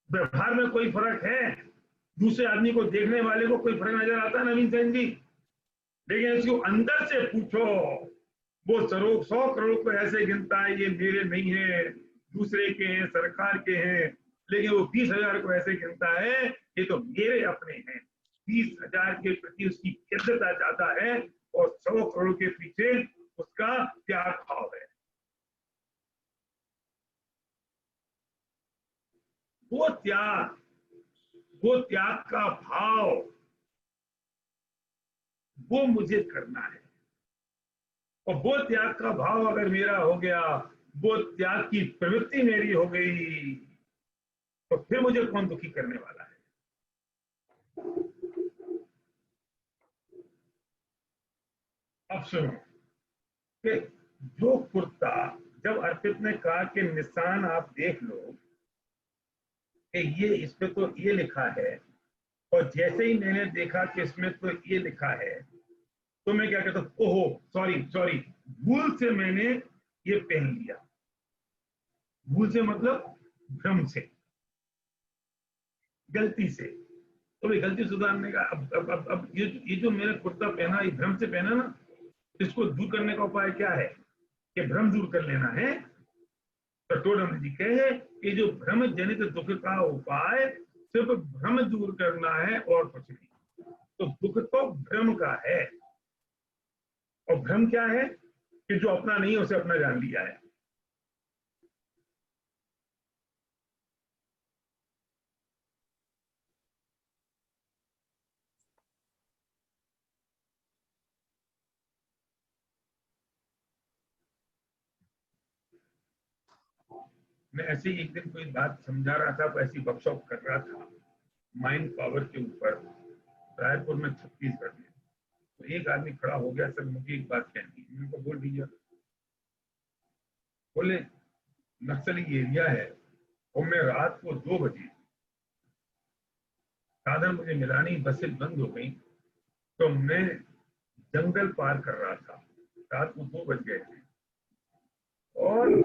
व्यवहार में कोई फर्क है? दूसरे आदमी को देखने वाले को कोई फर्क नजर आता है नवीन सेन जी? लेकिन इसको अंदर से पूछो, वो 100 करोड़ को ऐसे गिनता है ये मेरे नहीं है, दूसरे के हैं, सरकार के हैं, लेकिन वो 20,000 को ऐसे गिनता है ये तो मेरे अपने हैं। 20,000 के प्रति उसकी इज्जत ज्यादा है और 100 करोड़ के पीछे उसका त्याग भाव है। वो त्याग का भाव वो मुझे करना है, और वो त्याग का भाव अगर मेरा हो गया, वो त्याग की प्रवृत्ति मेरी हो गई, तो फिर मुझे कौन दुखी करने वाला है? अब सुनो कि जो कुर्ता, जब अर्पित ने कहा कि निशान आप देख लो कि ये इसमें तो ये लिखा है, और जैसे ही मैंने देखा कि इसमें तो ये लिखा है, तो मैं क्या कहता हूं, ओहो सॉरी भूल से मैंने ये पहन लिया। भूल से मतलब भ्रम से, गलती से, तो भाई गलती सुधारने का अब ये जो मैंने कुर्ता पहना, ये भ्रम से पहना ना, इसको दूर करने का उपाय क्या है कि भ्रम दूर कर लेना है। तो टोडम जी कहे कि जो भ्रम जनित दुख का उपाय सिर्फ भ्रम दूर करना है और कुछ नहीं। तो दुख तो भ्रम का है, और भ्रम क्या है कि जो अपना नहीं है उसे अपना जान लिया है। मैं ऐसे ही एक दिन कोई बात समझा रहा था, ऐसी वर्कशॉप कर रहा था माइंड पावर के ऊपर रायपुर में, छत्तीसगढ़ में। तो एक आदमी खड़ा हो गया, सर मुझे एक बात कहनी है। मैंने कहा बोल दीजिए। बोले नक्सली एरिया है और मैं रात को 2 बजे, साधन मुझे मिला नहीं, बसें बंद हो गई, तो मैं जंगल पार कर रहा था, रात को 2 बज गए थे और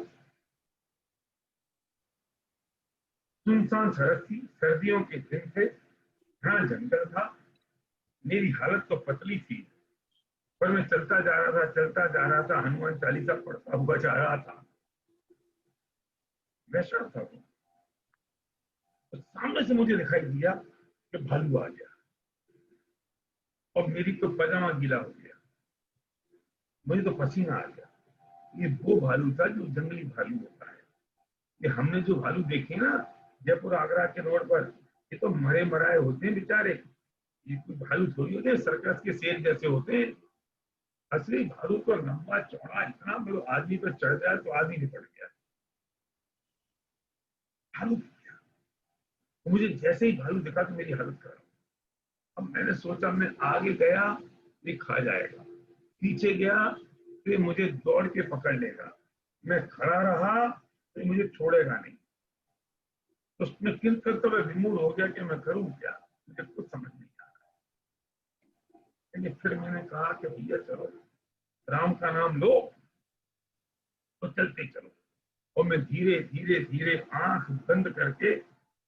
सुनसान सड़क थी, सर्दियों के दिन थे, घना जंगल था, मेरी हालत तो पतली थी, पर मैं चलता जा रहा था, हनुमान चालीसा पढ़ता हुआ जा रहा था। वैसा था वो। तो सामने से मुझे दिखाई दिया कि भालू आ गया और मेरी तो पजामा गीला हो गया, मुझे तो पसीना आ गया। ये वो भालू था जो जंगली भालू होता है। ये हमने जो भालू देखे ना जयपुर आगरा के रोड पर, ये तो मरे मराए होते हैं बेचारे, ये कोई भालू थोड़ी होते हैं, सर्कस के शेर जैसे होते हैं। असली भालू तो लंबा चौड़ा इतना, मतलब आदमी पर चढ़ जाए तो आदमी निपट गया। भालू दिख गया, तो मुझे जैसे ही भालू दिखा तो मेरी हालत खराब। अब मैंने सोचा मैं आगे गया ये खा जाएगा, पीछे गया तो मुझे दौड़ के पकड़ लेगा, मैं खड़ा रहा तो मुझे छोड़ेगा नहीं। तो उसमें किन करते हुए विमूढ़ हो गया कि मैं करूं क्या, मुझे कुछ समझ नहीं आ रहा। लेकिन फिर मैंने कहा कि भैया चलो राम का नाम लो तो चलते चलो, और मैं धीरे धीरे धीरे आंख बंद करके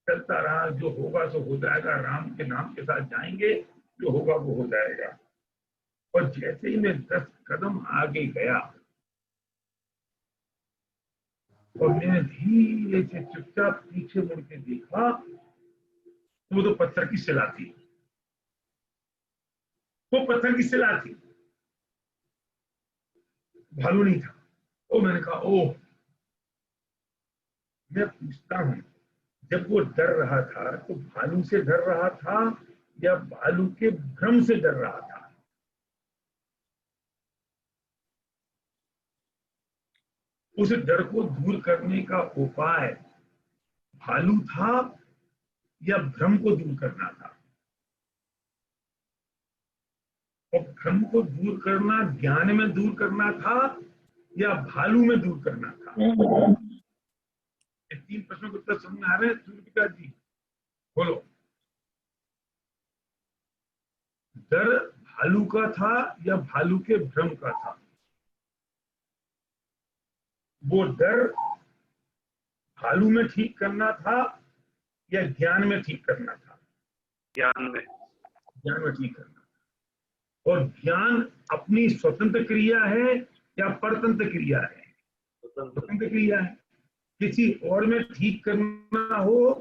चलता रहा। जो होगा सो हो जाएगा, राम के नाम के साथ जाएंगे, जो होगा वो हो जाएगा। और जैसे ही मैं 10 कदम आगे गया और मैंने धीरे से चुपचाप पीछे मुड़ के देखा तो वो तो पत्थर की शिला थी, वो पत्थर की शिला थी, भालू नहीं था। तो मैंने कहा ओह। मैं पूछता हूं, जब वो डर रहा था तो भालू से डर रहा था या भालू के भ्रम से डर रहा था? उस डर को दूर करने का उपाय भालू था या भ्रम को दूर करना था? और भ्रम को दूर करना ज्ञान में दूर करना था या भालू में दूर करना था? ये 3 प्रश्नों के उत्तर समझ में आ रहे हैं सूर्यप्रकाश जी? बोलो। डर भालू का था या भालू के भ्रम का था? वो डर भालू में ठीक करना था या ज्ञान में ठीक करना था? ज्ञान में ठीक करना था। और ज्ञान अपनी स्वतंत्र क्रिया है या परतंत्र क्रिया है? स्वतंत्र क्रिया है। किसी और में ठीक करना हो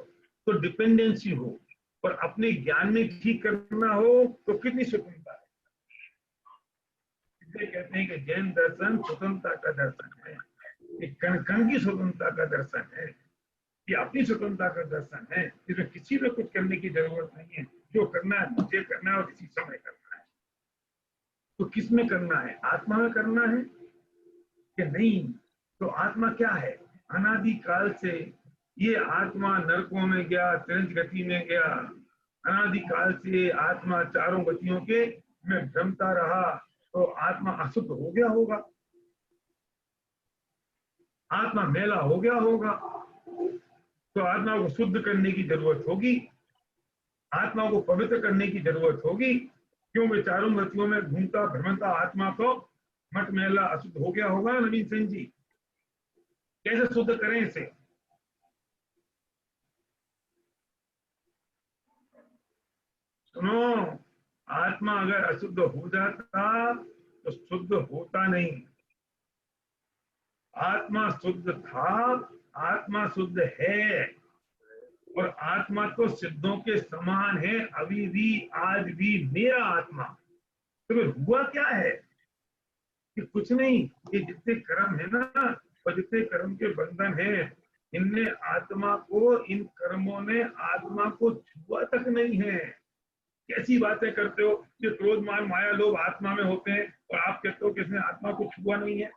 तो डिपेंडेंसी हो, और अपने ज्ञान में ठीक करना हो तो कितनी स्वतंत्रता है। इसलिए कहते हैं कि जैन दर्शन स्वतंत्रता का दर्शन है, ये कण कण की स्वतंत्रता का दर्शन है, ये अपनी स्वतंत्रता का दर्शन है। इसमें किसी में कुछ करने की जरूरत नहीं है, जो करना है मुझे करना है और इसी समय करना है। तो किस में करना है? आत्मा में करना है कि नहीं? तो आत्मा क्या है? अनादि काल से ये आत्मा नरकों में गया, त्रिंज गति में गया, अनादि काल से आत्मा चारों गतियों के में भ्रमता रहा, तो आत्मा अशुद्ध हो गया होगा, आत्मा मैला हो गया होगा, तो आत्मा को शुद्ध करने की जरूरत होगी, आत्मा को पवित्र करने की जरूरत होगी। क्यों? वे चारों गतियों में घूमता भ्रमता आत्मा को मट मैला अशुद्ध हो गया होगा। नवीन सिंह जी, कैसे शुद्ध करें इसे? सुनो, आत्मा अगर अशुद्ध हो जाता तो शुद्ध होता नहीं। आत्मा शुद्ध था, आत्मा शुद्ध है, और आत्मा तो सिद्धों के समान है, अभी भी आज भी मेरा आत्मा। तो हुआ क्या है कि कुछ नहीं, ये जितने कर्म है ना और जितने कर्म के बंधन है, इनने आत्मा को, इन कर्मों ने आत्मा को छुआ तक नहीं है। कैसी बातें करते हो? ये क्रोध मान माया लोभ आत्मा में होते हैं और आप कहते हो कि इसने आत्मा को छुआ नहीं है।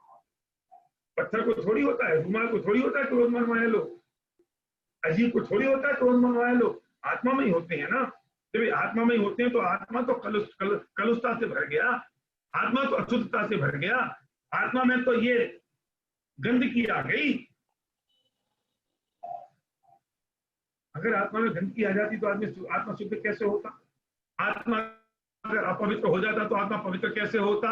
पत्थर को थोड़ी होता है, रूमाल को थोड़ी होता है क्रोध मान माया लोग, अजीब को थोड़ी होता है क्रोध मान माया लोग, आत्मा में ही होते हैं ना। जब आत्मा में ही होते हैं तो आत्मा तो कलुषता से भर गया, आत्मा तो अशुद्धता से भर गया, आत्मा में तो ये गंदगी आ गई। अगर आत्मा में गंदगी आ जाती तो आदमी आत्मा शुद्ध कैसे होता? आत्मा अगर अपवित्र हो जाता तो आत्मा पवित्र कैसे होता?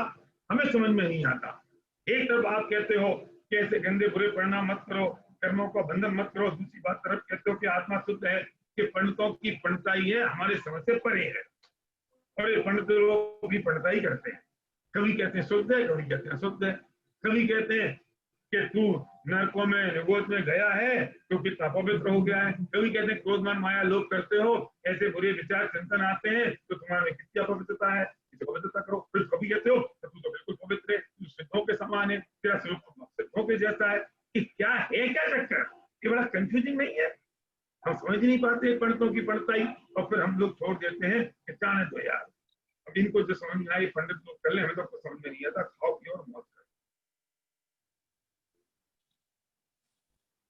हमें समझ में नहीं आता। एक तरफ आप कहते हो कि ऐसे गंदे बुरे परिणाम मत करो, कर्मों का बंधन मत करो, दूसरी बात तरफ कहते हो कि आत्मा शुद्ध है, कि पंडितों की पंडिताई है हमारे समझ से परे है, और ये पंडित लोग भी पंडिताई करते हैं। कभी कहते हैं शुद्ध है, कभी कहते हैं अशुद्ध है, कभी कहते हैं कि तू नरकों में निगोद में गया है तो कितना पवित्र हो गया है, कभी कहते हैं क्रोधमान माया लोग करते हो, ऐसे बुरे विचार चिंतन आते हैं तो तुम्हारे में कितनी अपवित्रता है, इसे पवित्रता करो। फिर कभी कहते हो तो तू तो बिल्कुल पवित्र है, तू सिद्धों के समान है, तेरा स्वरूप सिद्धों के जैसा है। कि क्या है, क्या चक्कर? ये बड़ा कंफ्यूजिंग नहीं है? हम समझ नहीं पाते पंडितों की पंडिताई, और फिर हम लोग छोड़ देते हैं कि जाने दो यार, अब इनको जो समझ में आए पंडित लोग कर ले, हमें तो समझ में नहीं आता, खाओ पियो और मौज करो।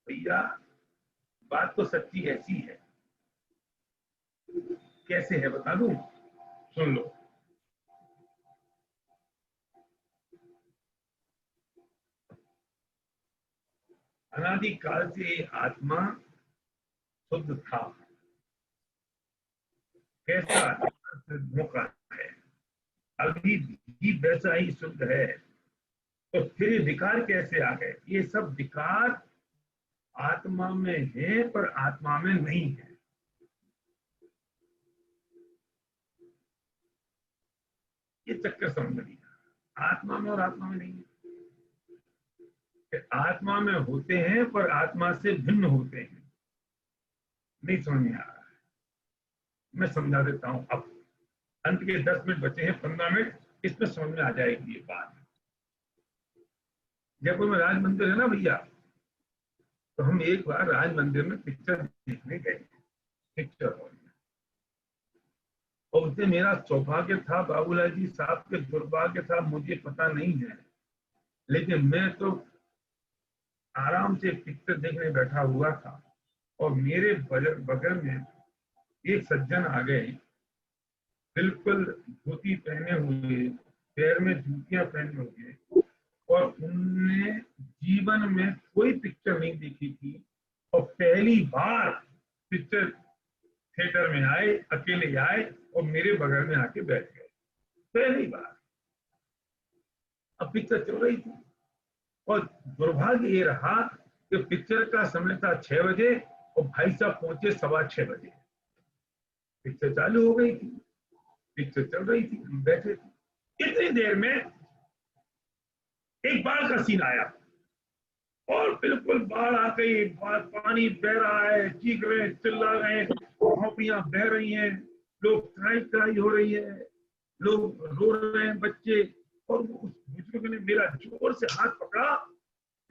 भैया बात तो सच्ची ऐसी है, कैसे है बता दूं, सुन लो। अनादिकाल से आत्मा शुद्ध था, कैसा मौका है, अभी भी वैसा ही शुद्ध है, तो फिर विकार कैसे आ गए? ये सब विकार आत्मा में है पर आत्मा में नहीं है। ये चक्कर समझ नहीं आ, आत्मा में और आत्मा में नहीं है। आत्मा में होते हैं पर आत्मा से भिन्न होते हैं, नहीं समझ में आ रहा है। मैं समझा देता हूं, अब अंत के 10 मिनट बचे हैं, 15 मिनट, इसमें समझ में आ जाएगी ये बात। जयपुर में राज मंदिर है ना भैया, तो हम एक बार राज मंदिर में पिक्चर देखने गए, पिक्चर हॉल में, और उससे मेरा सौभाग्य था, बाबूलाल जी साहब के दुर्भाग्य था, मुझे पता नहीं है, लेकिन मैं तो आराम से पिक्चर देखने बैठा हुआ था, और मेरे बगल में एक सज्जन आ गए, बिल्कुल धोती पहने हुए, पैर में जूतियां पहने हुए, और उनने जीवन में कोई पिक्चर नहीं देखी थी, और पहली बार पिक्चर थिएटर में आए, अकेले आए और मेरे बगल में आके बैठ गए, पहली बार। अब पिक्चर चल रही थी, और दुर्भाग्य ये रहा कि पिक्चर का समय था 6 बजे और भाई साहब पहुंचे 6:15 बजे। पिक्चर चालू हो गई थी, पिक्चर चल रही थी, हम बैठे थे। इतनी देर में एक बाढ़ का सीन आया, और बिल्कुल बाढ़ आ गई, पानी बह रहा है, चीख रहे हैं, चिल्ला रहे हैं, कॉपियां बह रही हैं, लोग तराई हो रही है, लोग रो रहे हैं बच्चे, और उस बुजुर्ग ने मेरा जोर से हाथ पकड़ा,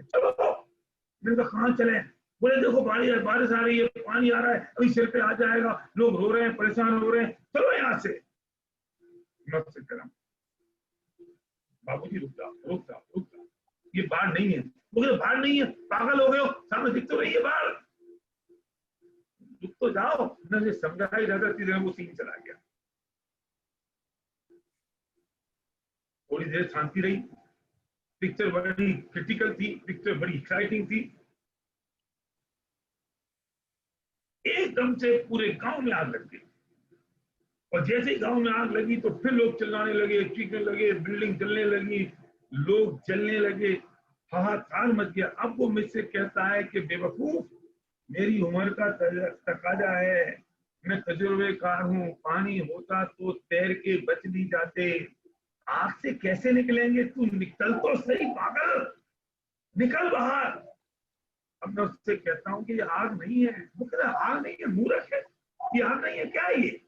चलो। मैंने कहा कहाँ चले? बोले देखो बारिश आ रही है, पानी आ रहा है, अभी सिर पे आ जाएगा, लोग रो रहे हैं, परेशान हो रहे हैं, चलो यहाँ से। बाबूजी रुक जाओ, ये बाढ़ नहीं है। बोले बाढ़ नहीं है, पागल हो गए हो, सामने दिख तो रही है बाढ़, रुक तो जाओ। मैंने समझा ही रहता थी, वो सीन चला गया। थोड़ी देर शांति रही, पिक्चर बड़ी क्रिटिकल थी, पिक्चर बड़ी एक्साइटिंग थी। एकदम से पूरे गांव में आग लग गई, और जैसे ही गांव में आग लगी तो फिर लोग चिल्लाने लगे, चीखने लगे, बिल्डिंग जलने लगी, लोग जलने लगे, हाहाकार मच गया। अब वो मुझसे कहता है कि बेवकूफ, मेरी उम्र का तकाजा है, मैं तजुर्बेकार हूँ, पानी होता तो तैर के बच नहीं जाते, आग से कैसे निकलेंगे? तू निकल तो सही पागल, निकल बाहर। अब मैं उससे कहता हूँ कि ये आग नहीं है। वो कहता है आग नहीं है, मूर्ख है, ये आग नहीं है, क्या है ये?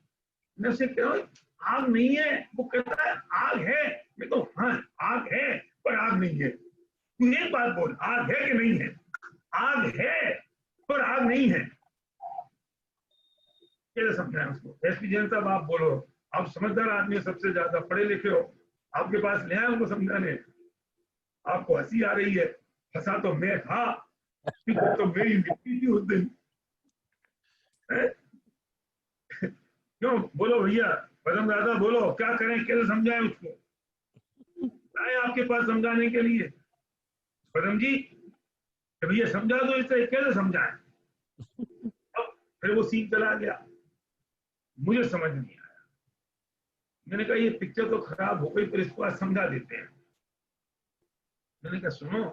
मैं उससे कह रहा हूँ आग नहीं है। वो कहता है आग है। मैं तो हाँ आग है पर आग नहीं है। तू एक बात बोल, आग है कि नहीं है? आग है पर आग नहीं है। कैसे समझाएं उसको? एसपी जैन साहब आप बोलो, आप समझदार आदमी, सबसे ज्यादा पढ़े लिखे हो, आपके पास ले आए उनको समझाने, आपको हंसी आ रही है फंसा तो मैं था, तो मेरी निकली थी उस दिन। क्यों बोलो भैया, पदम दादा बोलो, क्या करें, कैसे समझाएं उसको, आए आपके पास समझाने के लिए पदम जी, कि भैया समझा दो इसे, कैसे समझाएं। अब फिर वो सीन चला गया, मुझे समझ नहीं आया। मैंने कहा ये पिक्चर तो खराब हो गई, फिर इसको आज समझा देते हैं। मैंने कहा सुनो,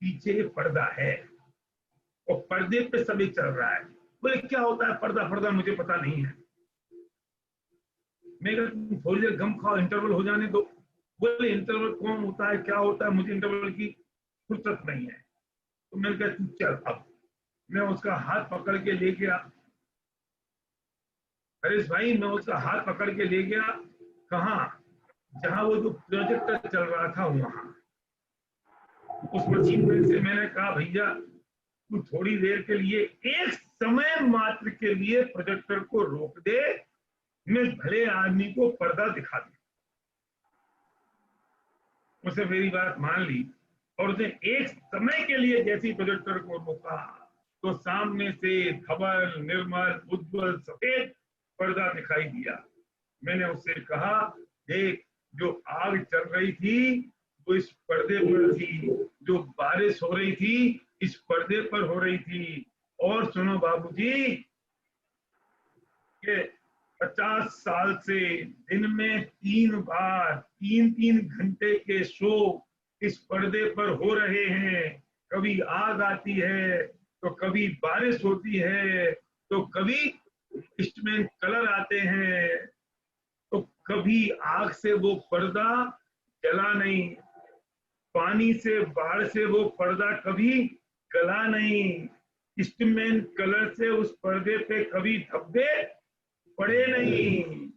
पीछे पर्दा है और पर्दे पे सभी चल रहा है। बोले क्या होता है पर्दा, पर्दा मुझे पता नहीं है। मैं कहा थोड़ी देर गम खाओ, इंटरवल हो जाने दो। बोले इंटरवल कौन होता है, क्या होता है, मुझे इंटरवल की फुर्सत नहीं है। तो मैंने कहा तू चल। अब मैं उसका हाथ पकड़ के ले गया, हरीश भाई, मैं उसका हाथ पकड़ के ले गया कहाँ, जहां वो जो प्रोजेक्टर चल रहा था वहां, उस मशीन में से मैंने कहा भैया तू थोड़ी देर के लिए, एक समय मात्र के लिए प्रोजेक्टर को रोक दे, मैं भले आदमी को पर्दा दिखा दूं। उसने मेरी बात मान ली और उसने एक समय के लिए जैसी प्रोजेक्टर को रोका तो सामने से धवल निर्मल उज्जवल सफेद पर्दा दिखाई दिया। मैंने उससे कहा देख, जो आग चल रही थी वो इस पर्दे पर थी, जो बारिश हो रही थी इस पर्दे पर हो रही थी। और सुनो बाबूजी, कि 50 साल से दिन में 3 बार 3-3 घंटे के शो इस पर्दे पर हो रहे हैं। कभी आग आती है तो कभी बारिश होती है तो कभी इंस्ट्रूमेंट कलर आते हैं, तो कभी आग से वो पर्दा जला नहीं, पानी से बाढ़ से वो पर्दा कभी गला नहीं, इंस्ट्रूमेंट कलर से उस पर्दे पे कभी धब्बे पड़े नहीं,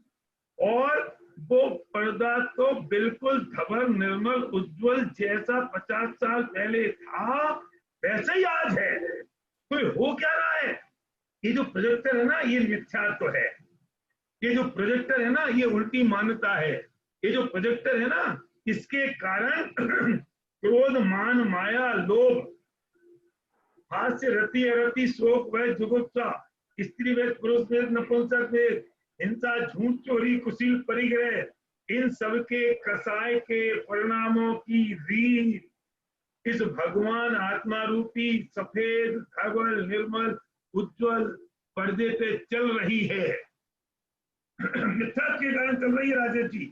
और वो पर्दा तो बिल्कुल धवल निर्मल उज्जवल जैसा 50 साल पहले था वैसे ही आज है। तो हो क्या रहा है, ये जो प्रोजेक्टर है ना ये मिथ्यात्व है, ये जो प्रोजेक्टर है ना ये उल्टी मान्यता है, ये जो प्रोजेक्टर है ना इसके कारण क्रोध मान माया लोभ हास्य रति अरति शोक व जुगुप्सा स्त्री वेद पुरुष वेद नपुंसक वेद हिंसा झूठ चोरी कुशील परिग्रह, इन सबके कसाय के परिणामों की रीत इस भगवान आत्मा रूपी सफेद धवल निर्मल उज्जवल पर्दे पे चल रही है। मिथ्यात्व के कारण चल रही है राजेश जी,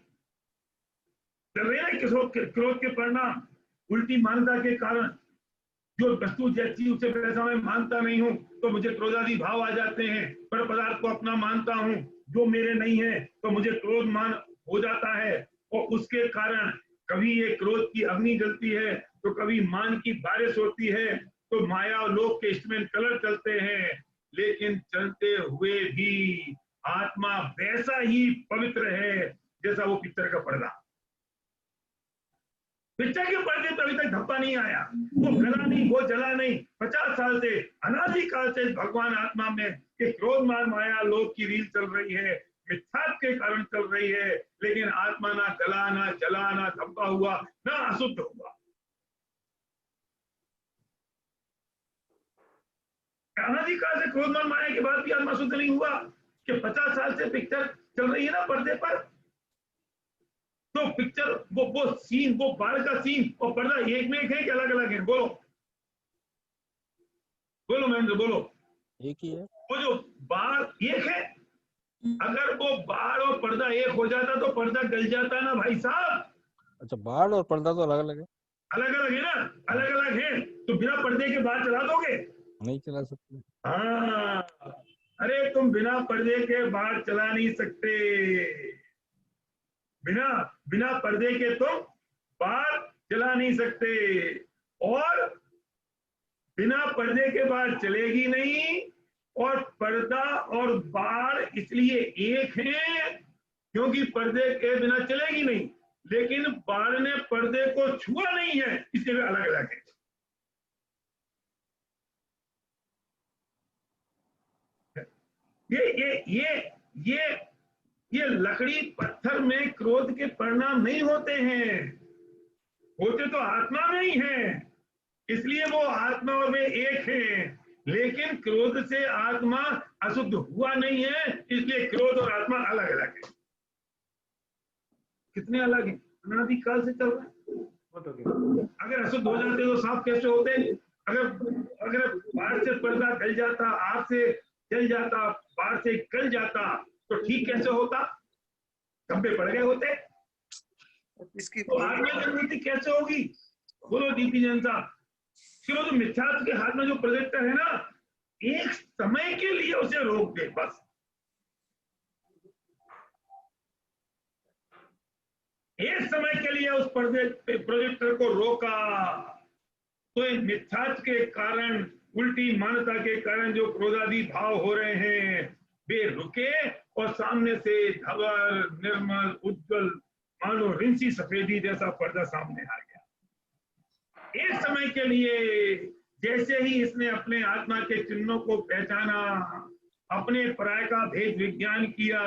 चल रही है क्रोध के परिणाम उल्टी मान्यता के कारण। जो वस्तु जैसी उसे वैसा मैं मानता नहीं हूं तो मुझे क्रोधादि भाव आ जाते हैं, पर पदार्थ को अपना मानता हूं, जो मेरे नहीं है तो मुझे क्रोध मान हो जाता है, और उसके कारण कभी ये क्रोध की अग्नि जलती है तो कभी मान की बारिश होती है, तो माया और लोक के इंस्ट्रूमेंट कलर चलते हैं, लेकिन चलते हुए भी आत्मा वैसा ही पवित्र है जैसा वो पिक्चर का पर्दा। पिक्चर के पर्दे पर अभी तक धब्बा नहीं आया, वो गला नहीं, वो जला नहीं। 50 साल से अनादिकाल से भगवान आत्मा में एक क्रोध मान माया लोक की रील चल रही है, मिथ्यात्व के कारण चल रही है, लेकिन आत्मा ना गला ना जला ना धब्बा हुआ ना अशुद्ध हुआ। अनादिकाल से क्रोध मान माया के बाद भी आत्मा शुद्ध नहीं हुआ कि 50 साल से पिक्चर चल रही है ना पर्दे पर, तो पिक्चर वो सीन, वो बाढ़ का सीन और पर्दा एक में एक है कि अलग अलग है? बोलो बोलो महेंद्र बोलो। एक ही है। वो जो बाढ़ एक है, अगर वो बाढ़ और पर्दा एक हो जाता तो पर्दा गल जाता ना भाई साहब। अच्छा, बाढ़ और पर्दा तो अलग अलग है। अलग अलग है ना, अलग अलग है, तो बिना पर्दे के बाढ़ चला दोगे? नहीं चला सकते। हाँ, अरे तुम बिना पर्दे के बाढ़ चला नहीं सकते, बिना पर्दे के तुम बाढ़ चला नहीं सकते, और बिना पर्दे के बाढ़ चलेगी नहीं। और पर्दा और बाढ़ इसलिए एक है क्योंकि पर्दे के बिना चलेगी नहीं, लेकिन बाढ़ ने पर्दे को छुआ नहीं है, इसलिए अलग अलग है। ये लकड़ी पत्थर में क्रोध के परिणाम नहीं होते हैं, होते तो आत्मा में ही हैं। इसलिए वो आत्मा और वे एक हैं, लेकिन क्रोध से आत्मा अशुद्ध हुआ नहीं है, इसलिए क्रोध और आत्मा अलग अलग है। कितने अलग हैं? अनादिकाल से चल रहा है। अगर अशुद्ध हो जाते तो साफ कैसे होते? अगर बाहर से पर्दा गल जाता, आग से जल जाता, बाहर से गल जाता, तो ठीक कैसे होता? धब्बे पड़ गए होते। इसकी तो आत्मा की अनुभूति कैसे होगी? बोलो दीपी जैन साहब। क्यों? तो मिथ्यात्व के हाथ में जो प्रोजेक्टर है ना, एक समय के लिए उसे रोक दे बस। एक समय के लिए उस प्रोजेक्टर को रोका, तो इन मिथ्यात्व के कारण, उल्टी मान्यता के कारण जो क्रोधादि भाव हो रहे हैं, वे रुके और सामने से धवल, निर्मल, उज्जवल, मानो रिंसी सफेदी जैसा पर्दा सामने आ गया। एक समय के लिए जैसे ही इसने अपने आत्मा के चिन्हों को पहचाना, अपने पराय का भेद विज्ञान किया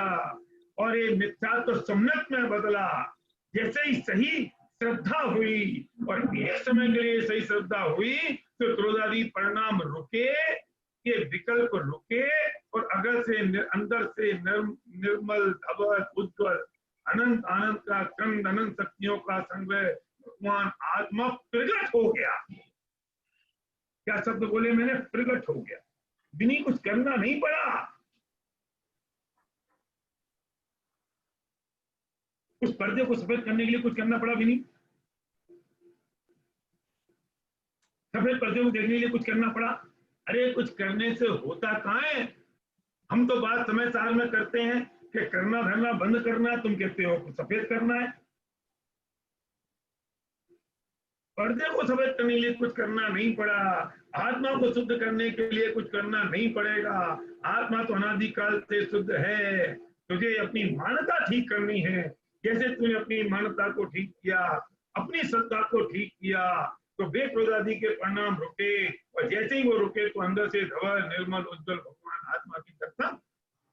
और ये मिथ्यात्व सम्यक में बदला, जैसे ही सही श्रद्धा हुई और एक समय के लिए सही श्रद्धा हुई, तो क्रोधादि परिणाम रुके, ये विकल्प रुके और अंदर से निर्मल, धवल, उज्जवल, अनंत आनंद का कंद, अनंत शक्तियों का संग्रह भगवान आत्मा प्रकट हो गया। क्या शब्द बोले मैंने? प्रकट हो गया। बिनी कुछ करना नहीं पड़ा। उस पर्दे को सफेद करने के लिए कुछ करना पड़ा भी नहीं। सफेद पर्दे को देखने के लिए कुछ करना पड़ा? अरे कुछ करने से होता कहाँ है? हम तो बात समय साल में करते हैं कि करना धरना बंद करना, तुम कहते हो सफेद करना है। पर्दे को सफेद करने के लिए कुछ करना नहीं पड़ा। आत्मा को शुद्ध करने के लिए कुछ करना नहीं पड़ेगा। आत्मा तो अनादिकाल से शुद्ध है। तुझे अपनी मान्यता ठीक करनी है। जैसे तूने अपनी मान्यता को ठीक किया, अपनी श्रद्धा को ठीक किया, तो वे क्रोधादि के परिणाम रुके और जैसे ही वो रुके तो अंदर से धवल, निर्मल, उज्जवल भगवान आत्मा की दर्शन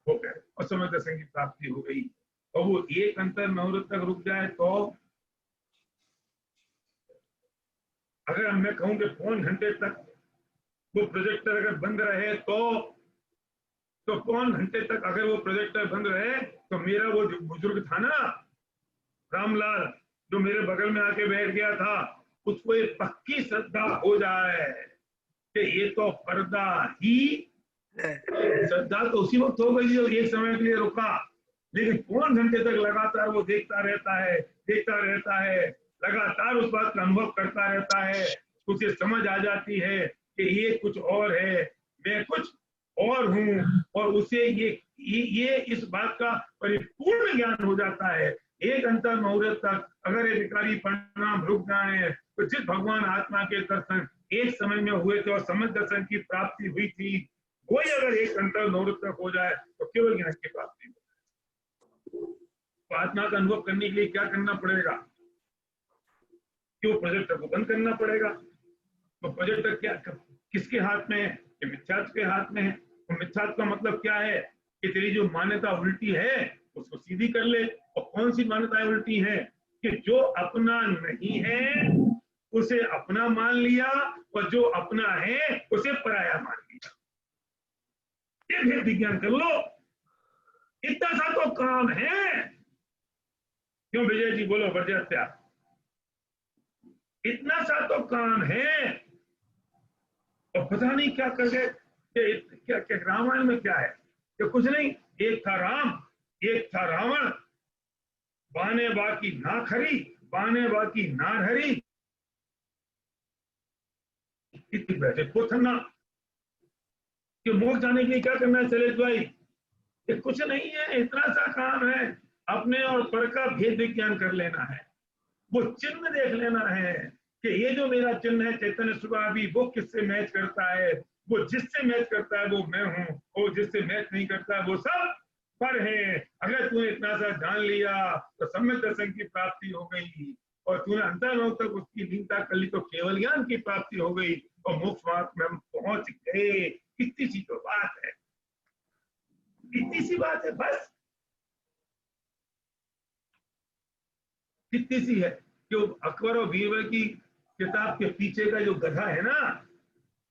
हो गए और समय दर्शन की प्राप्ति हो गई। और वो एक अंतर मुहूर्त तक रुक जाए तो, अगर मैं कहूं कि पौन घंटे तक वो प्रोजेक्टर अगर बंद रहे तो पौन घंटे तक अगर वो प्रोजेक्टर बंद रहे, तो मेरा वो जो बुजुर्ग था ना रामलाल, जो मेरे बगल में आके बैठ गया था, उसको एक पक्की श्रद्धा हो जाए कि ये तो पर्दा ही, श्रद्धा तो उसी वक्त हो गई जो एक समय के लिए रुका, लेकिन पौन घंटे तक लगातार वो देखता रहता है, लगातार उस बात का अनुभव करता रहता है। उसे समझ आ जाती है कि ये कुछ और है, मैं कुछ और हूं, और उसे ये इस बात का परिपूर्ण ज्ञान हो जाता है। एक अंतर मुहूर्त तक अगर ये विकारी परिणाम रुक जाए, तो जिस भगवान आत्मा के दर्शन एक समय में हुए थे और समय दर्शन की प्राप्ति हुई थी, वही अगर एक अंतर मुहूर्त तक हो जाए तो केवल ज्ञान की प्राप्ति हो जाए। तो आत्मा का अनुभव करने के लिए क्या करना पड़ेगा? क्यों? प्रोजेक्टर को बंद करना पड़ेगा। तो प्रोजेक्टर क्या किसके हाथ में है? मिथ्यात्व के हाथ में है। तो मिथ्यात्व का मतलब क्या है? कि तेरी जो मान्यता उल्टी है उसको सीधी कर ले। और कौन सी मान्यताएं उल्टी है? कि जो अपना नहीं है उसे अपना मान लिया और जो अपना है उसे पराया मान लिया। ये भेद विज्ञान कर लो। इतना सा तो काम है। क्यों विजय जी बोलो? बरजत्या, इतना सा तो काम है। और पता नहीं क्या कर गए। क्या रामायण में क्या है? कि कुछ नहीं, एक था राम, एक था रावण, बाने बाकी ना खरी, बाने बाकी ना हरी, इतनी बैठे पोथना कि मोक्ष जाने के लिए क्या करना है शैलेश भाई? ये कुछ नहीं है, इतना सा काम है। अपने और पर का भेद विज्ञान कर लेना है। वो चिन्ह देख लेना है कि ये जो मेरा चिन्ह है चैतन्य स्वभावी, वो किससे मैच करता है। वो जिससे मैच करता है वो मैं हूं, और जिससे मैच नहीं करता है वो सब पर है। अगर तूने इतना सा जान लिया तो सम्यक दर्शन की प्राप्ति हो गई, और तूने अंतर्लोक तक उसकी लीनता कर ली तो केवल ज्ञान की प्राप्ति हो गई और मोक्ष मार्ग में हम पहुंच गए। कितनी सी तो बात है, कितनी सी बात है, बस कितनी सी है। कि अकबर और बीरबल की किताब के पीछे का जो गधा है ना,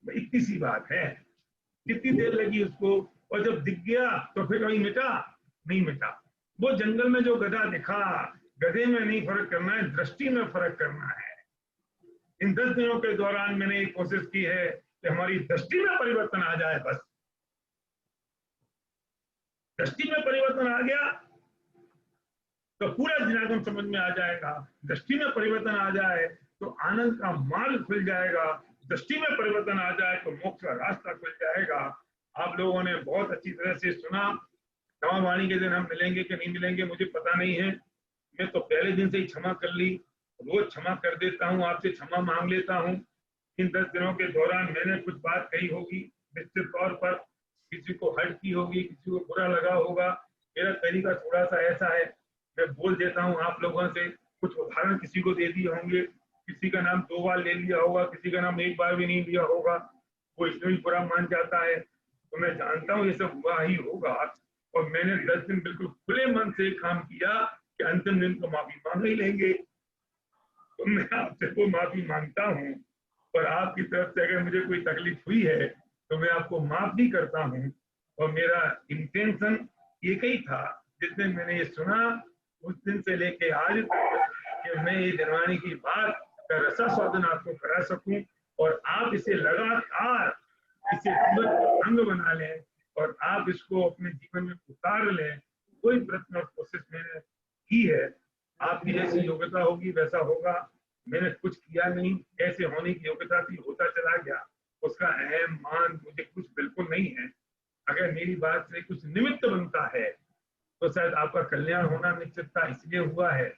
इतनी सी बात है, कितनी देर लगी उसको, और जब दिख गया तो फिर वही मिटा, नहीं मिटा। वो जंगल में जो गधा दिखा, गधे में नहीं फर्क करना है, दृष्टि में फर्क करना है। इन 10 दिनों के दौरान मैंने एक कोशिश की है कि हमारी दृष्टि में परिवर्तन आ जाए। बस दृष्टि में परिवर्तन आ गया तो पूरा दिनागम समझ में आ जाएगा। दृष्टि में परिवर्तन आ जाए तो आनंद का मार्ग खुल जाएगा। दृष्टि में परिवर्तन आ जाए तो मोक्ष का रास्ता खुल जाएगा। आप लोगों ने बहुत अच्छी तरह से सुना। क्षमावाणी के दिन हम मिलेंगे कि नहीं मिलेंगे मुझे पता नहीं है। मैं तो पहले दिन से ही क्षमा कर ली, रोज क्षमा कर देता हूँ, आपसे क्षमा मांग लेता हूँ। इन 10 दिनों के दौरान मैंने कुछ बात कही होगी, निश्चित तौर पर किसी को हर्ट की होगी, किसी को बुरा लगा होगा। मेरा तरीका थोड़ा सा ऐसा है, मैं बोल देता हूँ आप लोगों से, कुछ उदाहरण किसी को दे दिए होंगे, किसी का नाम 2 बार ले लिया होगा, किसी का नाम 1 बार भी नहीं लिया होगा, वो इसमें भी बुरा मान जाता है। तो मैं जानता हूँ ये सब हुआ ही होगा, और मैंने 10 दिन बिल्कुल खुले मन से काम किया कि अंतिम दिन तो माफी मांग ही लेंगे। तो मैं आपसे वो माफी मांगता हूँ, और आपकी तरफ से अगर मुझे कोई तकलीफ हुई है तो मैं आपको माफ भी करता हूँ। और मेरा इंटेंशन एक ही था, जिस दिन मैंने ये सुना उस दिन से लेके आज तक कि मैं ये दिनवाणी की बात का रसास्वादन आपको करा सकूं, और आप इसे लगातार इसे जीवन का अंग बना लें और आप इसको अपने जीवन में उतार लें। कोई प्रयत्न और कोशिश मैंने की है, आपकी जैसी योग्यता होगी वैसा होगा। मैंने कुछ किया नहीं, ऐसे होने की योग्यता थी, होता चला गया। उसका अहम मान मुझे कुछ बिल्कुल नहीं है। अगर मेरी बात से कुछ निमित्त बनता है तो शायद आपका कल्याण होना निश्चित था इसलिए हुआ है,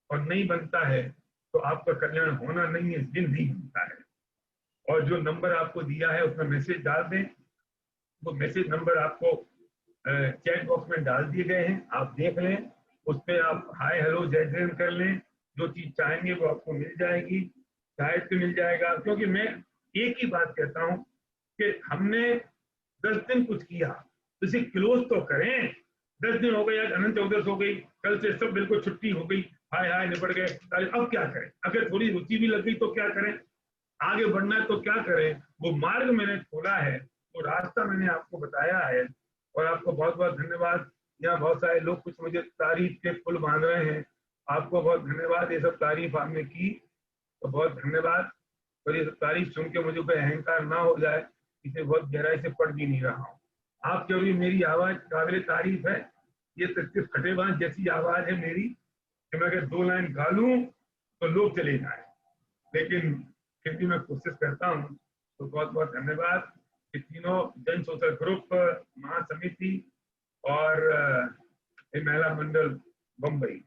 और नहीं बनता है तो आपका कल्याण होना नहीं है इसलिए नहीं बनता है। और जो नंबर आपको दिया है उसमें मैसेज डाल दें, वो मैसेज नंबर आपको चैट बॉक्स में डाल दिए गए हैं, आप देख लें, उस पर आप हाय हेलो जय जैन कर लें। जो चीज चाहेंगे वो आपको मिल जाएगी, शायद से मिल जाएगा। क्योंकि मैं एक ही बात कहता हूँ कि हमने 10 दिन कुछ किया तो इसे क्लोज तो करें। 10 दिन हो गए, आज अनंत चौदस हो गई, कल से सब बिल्कुल छुट्टी हो गई, हाय हाय निपट गए, अब क्या करें? अगर थोड़ी रुचि भी लग गई तो क्या करें? आगे बढ़ना है तो क्या करें? वो मार्ग मैंने खोला है, वो रास्ता मैंने आपको बताया है, और आपको बहुत बहुत धन्यवाद। यहाँ बहुत सारे लोग कुछ मुझे तारीफ के पुल बांध रहे हैं, आपको बहुत धन्यवाद। ये सब तारीफ आपने की तो बहुत धन्यवाद। और ये सब तारीफ सुन के मुझे कोई अहंकार ना हो जाए, इसे बहुत गहराई से पढ़ भी नहीं रहा हूँ। आपके भी मेरी आवाज काबिल तारीफ है। ये सिर्फ खटेबाज जैसी आवाज है मेरी कि मैं अगर 2 लाइन गा लूं तो लोग चले जाए, लेकिन फिर भी मैं कोशिश करता हूँ। तो बहुत बहुत धन्यवाद। ये तीनों जन सोशल ग्रुप, महासमिति और महिला मंडल बम्बई।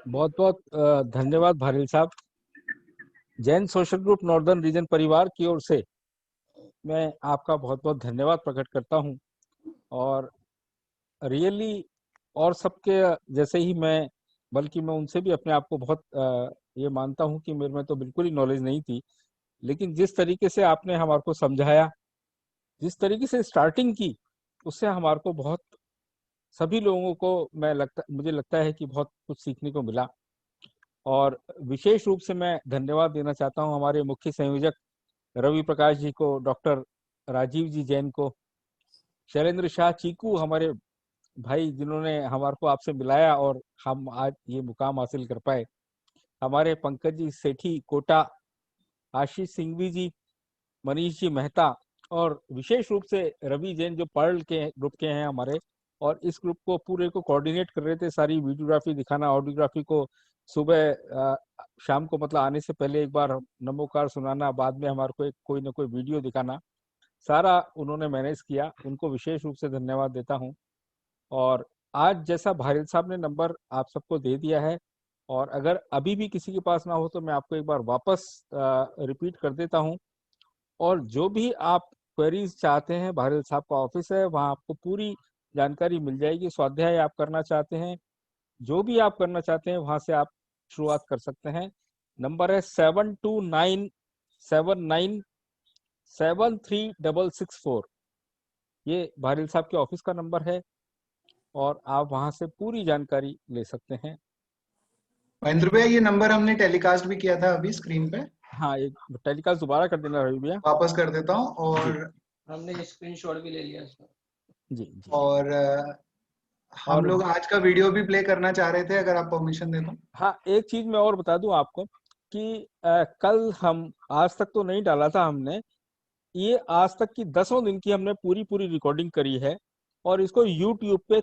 बहुत बहुत धन्यवाद भारिल साहब। Jain social group northern region परिवार की ओर से मैं आपका बहुत बहुत धन्यवाद प्रकट करता हूं। और रियली और सबके जैसे ही मैं, बल्कि मैं उनसे भी अपने आप को बहुत ये मानता हूं कि मेरे में तो बिल्कुल ही नॉलेज नहीं थी, लेकिन जिस तरीके से आपने हमारे को समझाया, जिस तरीके से स्टार्टिंग की, उससे हमारे को बहुत, सभी लोगों को मुझे लगता है कि बहुत कुछ सीखने को मिला। और विशेष रूप से मैं धन्यवाद देना चाहता हूं हमारे मुख्य संयोजक रवि प्रकाश जी को, डॉक्टर राजीव जी जैन को, शैलेंद्र शाह चीकू हमारे भाई जिन्होंने हमारे को आपसे मिलाया और हम आज ये मुकाम हासिल कर पाए, हमारे पंकज जी सेठी कोटा, आशीष सिंघवी जी, मनीष जी मेहता, और विशेष रूप से रवि जैन जो पर्ल के ग्रुप के हैं हमारे, और इस ग्रुप को पूरे को कोऑर्डिनेट कर रहे थे, सारी वीडियोग्राफी दिखाना, ऑडियोग्राफी को सुबह शाम को मतलब आने से पहले एक बार नमोकार सुनाना, बाद में हमारे को एक कोई ना कोई वीडियो दिखाना, सारा उन्होंने मैनेज किया। उनको विशेष रूप से धन्यवाद देता हूं। और आज जैसा भारिल साहब ने नंबर आप सबको दे दिया है, और अगर अभी भी किसी के पास ना हो तो मैं आपको एक बार वापस रिपीट कर देता हूं। और जो भी आप क्वेरीज चाहते हैं, भारिल साहब का ऑफिस है, वहां आपको पूरी जानकारी मिल जाएगी। स्वाध्याय आप करना चाहते हैं, जो भी आप करना चाहते हैं, वहां से आप शुरुआत कर सकते हैं। नंबर है 7297973664। ये भारिल साहब के ऑफिस का नंबर है और आप वहां से पूरी जानकारी ले सकते हैं। महेंद्र भैया, ये नंबर हमने टेलीकास्ट भी किया था अभी स्क्रीन पे, हाँ, एक टेलीकास्ट दोबारा कर देना रवि भैया। वापस कर देता हूँ। और हमने स्क्रीनशॉट भी ले लिया इसका। जी जी। और हम और लोग आज का वीडियो भी प्ले करना चाह रहे थे, अगर आप परमिशन दे तो। हाँ, एक चीज मैं और बता दूं आपको कि कल हम, आज तक तो नहीं डाला था हमने, ये आज तक की 10 दिन की हमने पूरी रिकॉर्डिंग करी है और इसको YouTube पे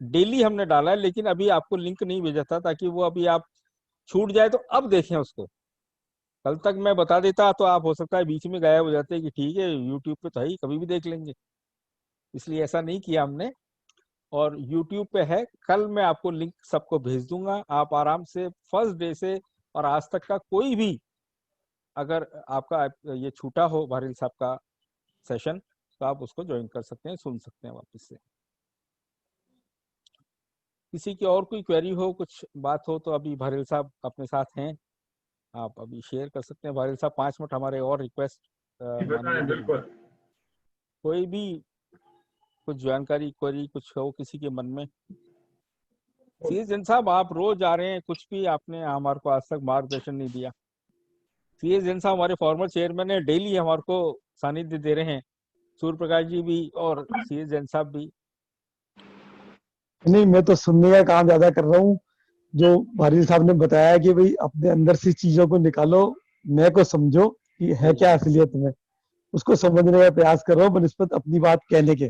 डेली हमने डाला है, लेकिन अभी आपको लिंक नहीं भेजा था ताकि वो अभी आप छूट जाए तो अब देखें उसको। कल तक मैं बता देता तो आप हो सकता है बीच में गायब हो जाते कि ठीक है YouTube पे तो है ही, कभी भी देख लेंगे, इसलिए ऐसा नहीं किया हमने। और YouTube पे है, कल मैं आपको लिंक सबको भेज दूंगा, आप आराम से फर्स्ट डे से और आज तक का कोई भी अगर आपका ये छूटा हो भारिल साहब का सेशन तो आप उसको ज्वाइन कर सकते हैं, सुन सकते हैं वापस से। किसी की और कोई क्वेरी हो, कुछ बात हो तो अभी भारिल साहब अपने साथ हैं, आप अभी शेयर कर सकते हैं। भारिल साहब 5 मिनट हमारे और रिक्वेस्ट बताएं, बिल्कुल। कोई भी कुछ जानकारी क्वेरी कुछ हो किसी के मन में। सीएस जैन साहब, आप रोज आ रहे हैं, कुछ भी आपने हमारे को आज तक मार्गदर्शन नहीं दिया। सीएस जैन साहब हमारे फॉर्मर चेयरमैन है, डेली हमारे को सानिध्य दे रहे हैं, सूर्य प्रकाश जी भी और सीएस जैन साहब भी। नहीं, मैं तो सुनने का काम ज्यादा कर रहा हूँ। जो भारिल साहब ने बताया कि भाई अपने अंदर से चीजों को निकालो, मैं को समझो कि है क्या असलियत में, उसको समझने का प्रयास कर रहा हूँ बनिस्बत अपनी बात कहने के।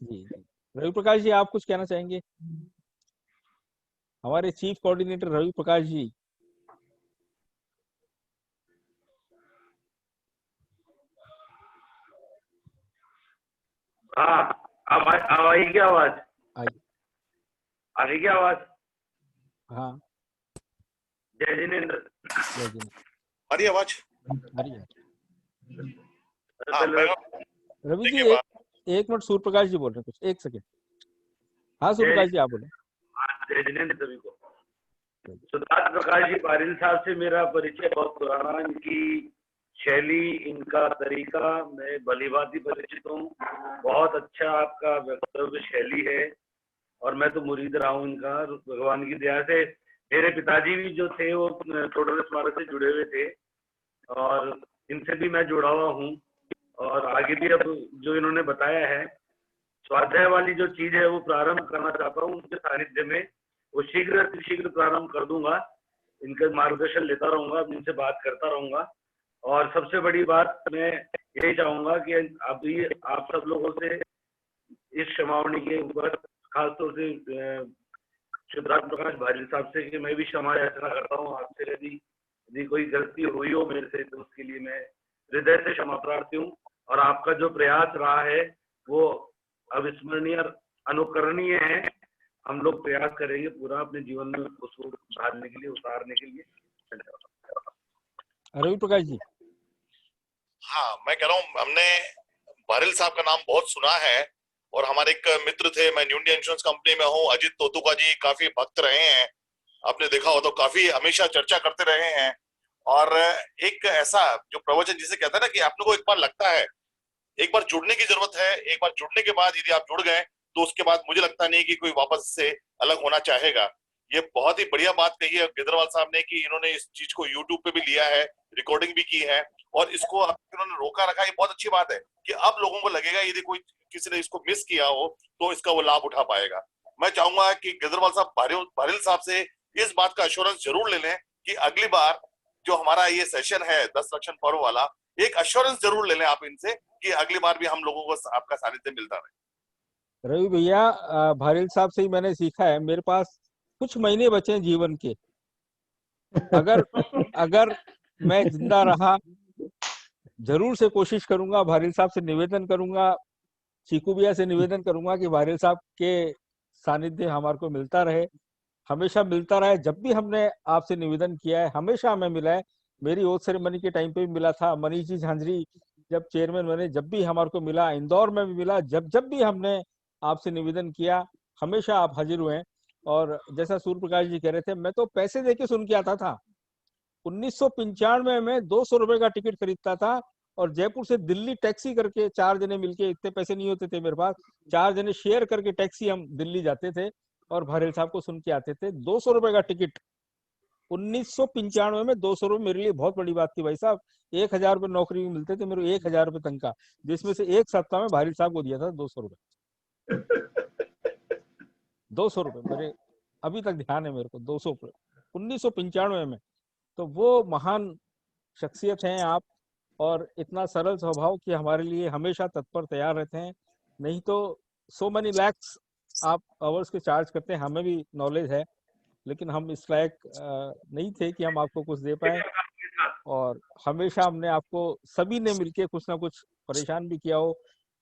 जी जी। रवि प्रकाश जी, आप कुछ कहना चाहेंगे? हमारे चीफ कोऑर्डिनेटर रवि प्रकाश जी। हाँ, अब आई क्या आवाज? आई। आ रही क्या आवाज? हाँ, जय जिनेन्द्र। जय जिनेन्द्र। आ रही आवाज? आ रही है। हाँ, रवि जी एक मिनट, सूर्य प्रकाश जी बोल रहे हैं कुछ, एक सेकेंड। हाँ सूर्य प्रकाश जी आप बोले। जय जिनेन्द्र सभी को। सुधार प्रकाश जी, भारिल साहब से मेरा परिचय बहुत पुराना, इनकी शैली, इनका तरीका मैं भलीभांति परिचित हूँ। बहुत अच्छा आपका वक्तव्य शैली है और मैं तो मुरीद रहा हूँ इनका, भगवान की दया से। मेरे पिताजी भी जो थे वो टोडर स्मारक से जुड़े हुए थे और इनसे भी मैं जुड़ा हुआ हूँ। और आगे भी अब जो इन्होंने बताया है, स्वाध्याय वाली जो चीज है वो प्रारंभ करना चाहता हूँ उनके सानिध्य में, वो शीघ्र प्रारंभ कर दूंगा। इनका मार्गदर्शन लेता रहूंगा, इनसे बात करता रहूंगा। और सबसे बड़ी बात मैं यही चाहूंगा कि अभी आप सब लोगों से इस क्षमावणी के ऊपर खासतौर से सिद्धार्थ प्रकाश भारिल साहब से कि मैं भी क्षमा याचना करता हूँ आपसे, यदि कोई गलती हुई हो मेरे से तो उसके लिए मैं हृदय से क्षमा प्रार्थी हूँ। और आपका जो प्रयास रहा है वो अविस्मरणीय, अनुकरणीय है। हम लोग प्रयास करेंगे पूरा अपने जीवन में उसको ढालने के लिए, उतारने के लिए। रवि प्रकाश जी। हाँ, मैं कह रहा हूँ हमने भारिल साहब का नाम बहुत सुना है और हमारे एक मित्र थे, मैं न्यू इंडिया इंश्योरेंस कंपनी में हूँ, अजित तोतुका जी काफी भक्त रहे हैं, आपने देखा हो तो काफी हमेशा चर्चा करते रहे हैं। और एक ऐसा जो प्रवचन जिसे कहता है ना कि आपने को एक बार लगता है, एक बार जुड़ने की जरूरत है, एक बार जुड़ने के बाद यदि आप जुड़ गए तो उसके बाद मुझे लगता नहीं कि कोई वापस से अलग होना चाहेगा। ये बहुत ही बढ़िया बात कही है गिदरवाल साहब ने कि इन्होंने इस चीज को यूट्यूब पे भी लिया है, रिकॉर्डिंग भी की है और इसको इन्होंने रोका रखा है। ये बहुत अच्छी बात है कि अब लोगों को लगेगा यदि कोई किसी ने इसको मिस किया हो तो इसका वो लाभ उठा पाएगा। मैं चाहूंगा कि गिदरवाल साहब भारिल साहब से इस बात का एश्योरेंस जरूर ले लें कि अगली बार जो हमारा ये सेशन है 10 लक्षण पर्व वाला, एक एश्योरेंस जरूर ले लें आप इनसे कि अगली बार भी हम लोगों को आपका सानिध्य मिलता रहे। रवि भैया, भारिल साहब से ही मैंने सीखा है, मेरे पास कुछ महीने बचे हैं जीवन के, अगर मैं जिंदा रहा जरूर से कोशिश करूंगा, भारिल साहब से निवेदन करूंगा, चीकू भैया से निवेदन करूंगा कि भारिल साहब के सानिध्य हमारे को मिलता रहे, हमेशा मिलता रहे। जब भी हमने आपसे निवेदन किया है हमेशा हमें मिला है। मेरी ओथ सेरेमनी के टाइम पे भी मिला था, मनीष जी झांझरी जब चेयरमैन बने जब भी हमारे को मिला, इंदौर में भी मिला, जब भी हमने आपसे निवेदन किया हमेशा आप हाजिर हुए। और जैसा सूर्य प्रकाश जी कह रहे थे, मैं तो पैसे देके सुन के आता था। 1995 में 200 रुपए का टिकट खरीदता था और जयपुर से दिल्ली टैक्सी करके 4 जने मिलके, इतने पैसे नहीं होते थे मेरे पास, 4 जने शेयर करके टैक्सी हम दिल्ली जाते थे और बहरील साहब को सुन के आते थे। 200 रुपए का टिकट 1995 में 200 रुपए मेरे लिए बहुत बड़ी बात थी भाई साहब। 1000 रुपए नौकरी में मिलते थे, मेरे 1000 रुपए तनख्वाह, जिसमें से एक सप्ताह में बहरील साहब को दिया था 200 रुपए। 200 रुपए मेरे अभी तक ध्यान है मेरे को, 200 रुपए 1995 में। तो वो महान शख्सियत हैं आप, और इतना सरल स्वभाव कि हमारे लिए हमेशा तत्पर तैयार रहते हैं। नहीं तो सो मेनी लैक्स आप आवर्स के चार्ज करते हैं, हमें भी नॉलेज है, लेकिन हम इस लायक नहीं थे कि हम आपको कुछ दे पाए। और हमेशा हमने आपको, सभी ने मिलके कुछ ना कुछ परेशान भी किया हो,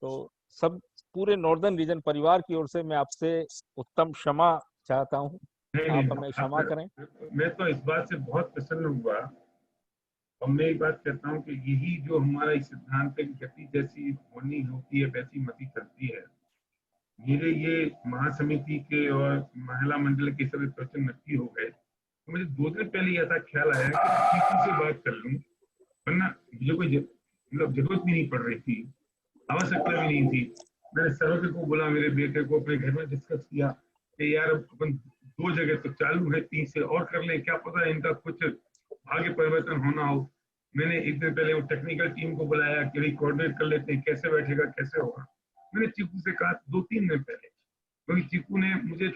तो सब पूरे नॉर्दर्न रीजन परिवार की ओर से मैं आपसे उत्तम क्षमा चाहता हूँ। आप हमें क्षमा करें। मैं तो इस बात से बहुत प्रसन्न हुआ, और मैं एक बात कहता हूँ कि यही जो हमारा इस सिद्धांत की गति जैसी होनी होती है वैसी मति चलती है। मेरे ये महासमिति के और महिला मंडल के सभी प्रवचन नक्की हो गए, तो मुझे 2 दिन पहले ऐसा ख्याल आया कि किसी से बात कर लूं, वरना मुझे कोई मतलब जरूरत भी नहीं पड़ रही थी, आवश्यकता भी नहीं थी। मैंने सर्वज्ञ को बोला, मेरे बेटे को, अपने घर में डिस्कस किया कि यार अपन 2 जगह तो चालू है, 3 से और कर ले, क्या पता इनका कुछ भाग्य परिवर्तन होना हो। मैंने एक दिन पहले वो टेक्निकल टीम को बुलाया कि कोऑर्डिनेट कर लेते हैं, कैसे बैठेगा कैसे होगा। मैंने चीकू से कहा 2-3 दिन पहले, क्योंकि चीकू ने मुझे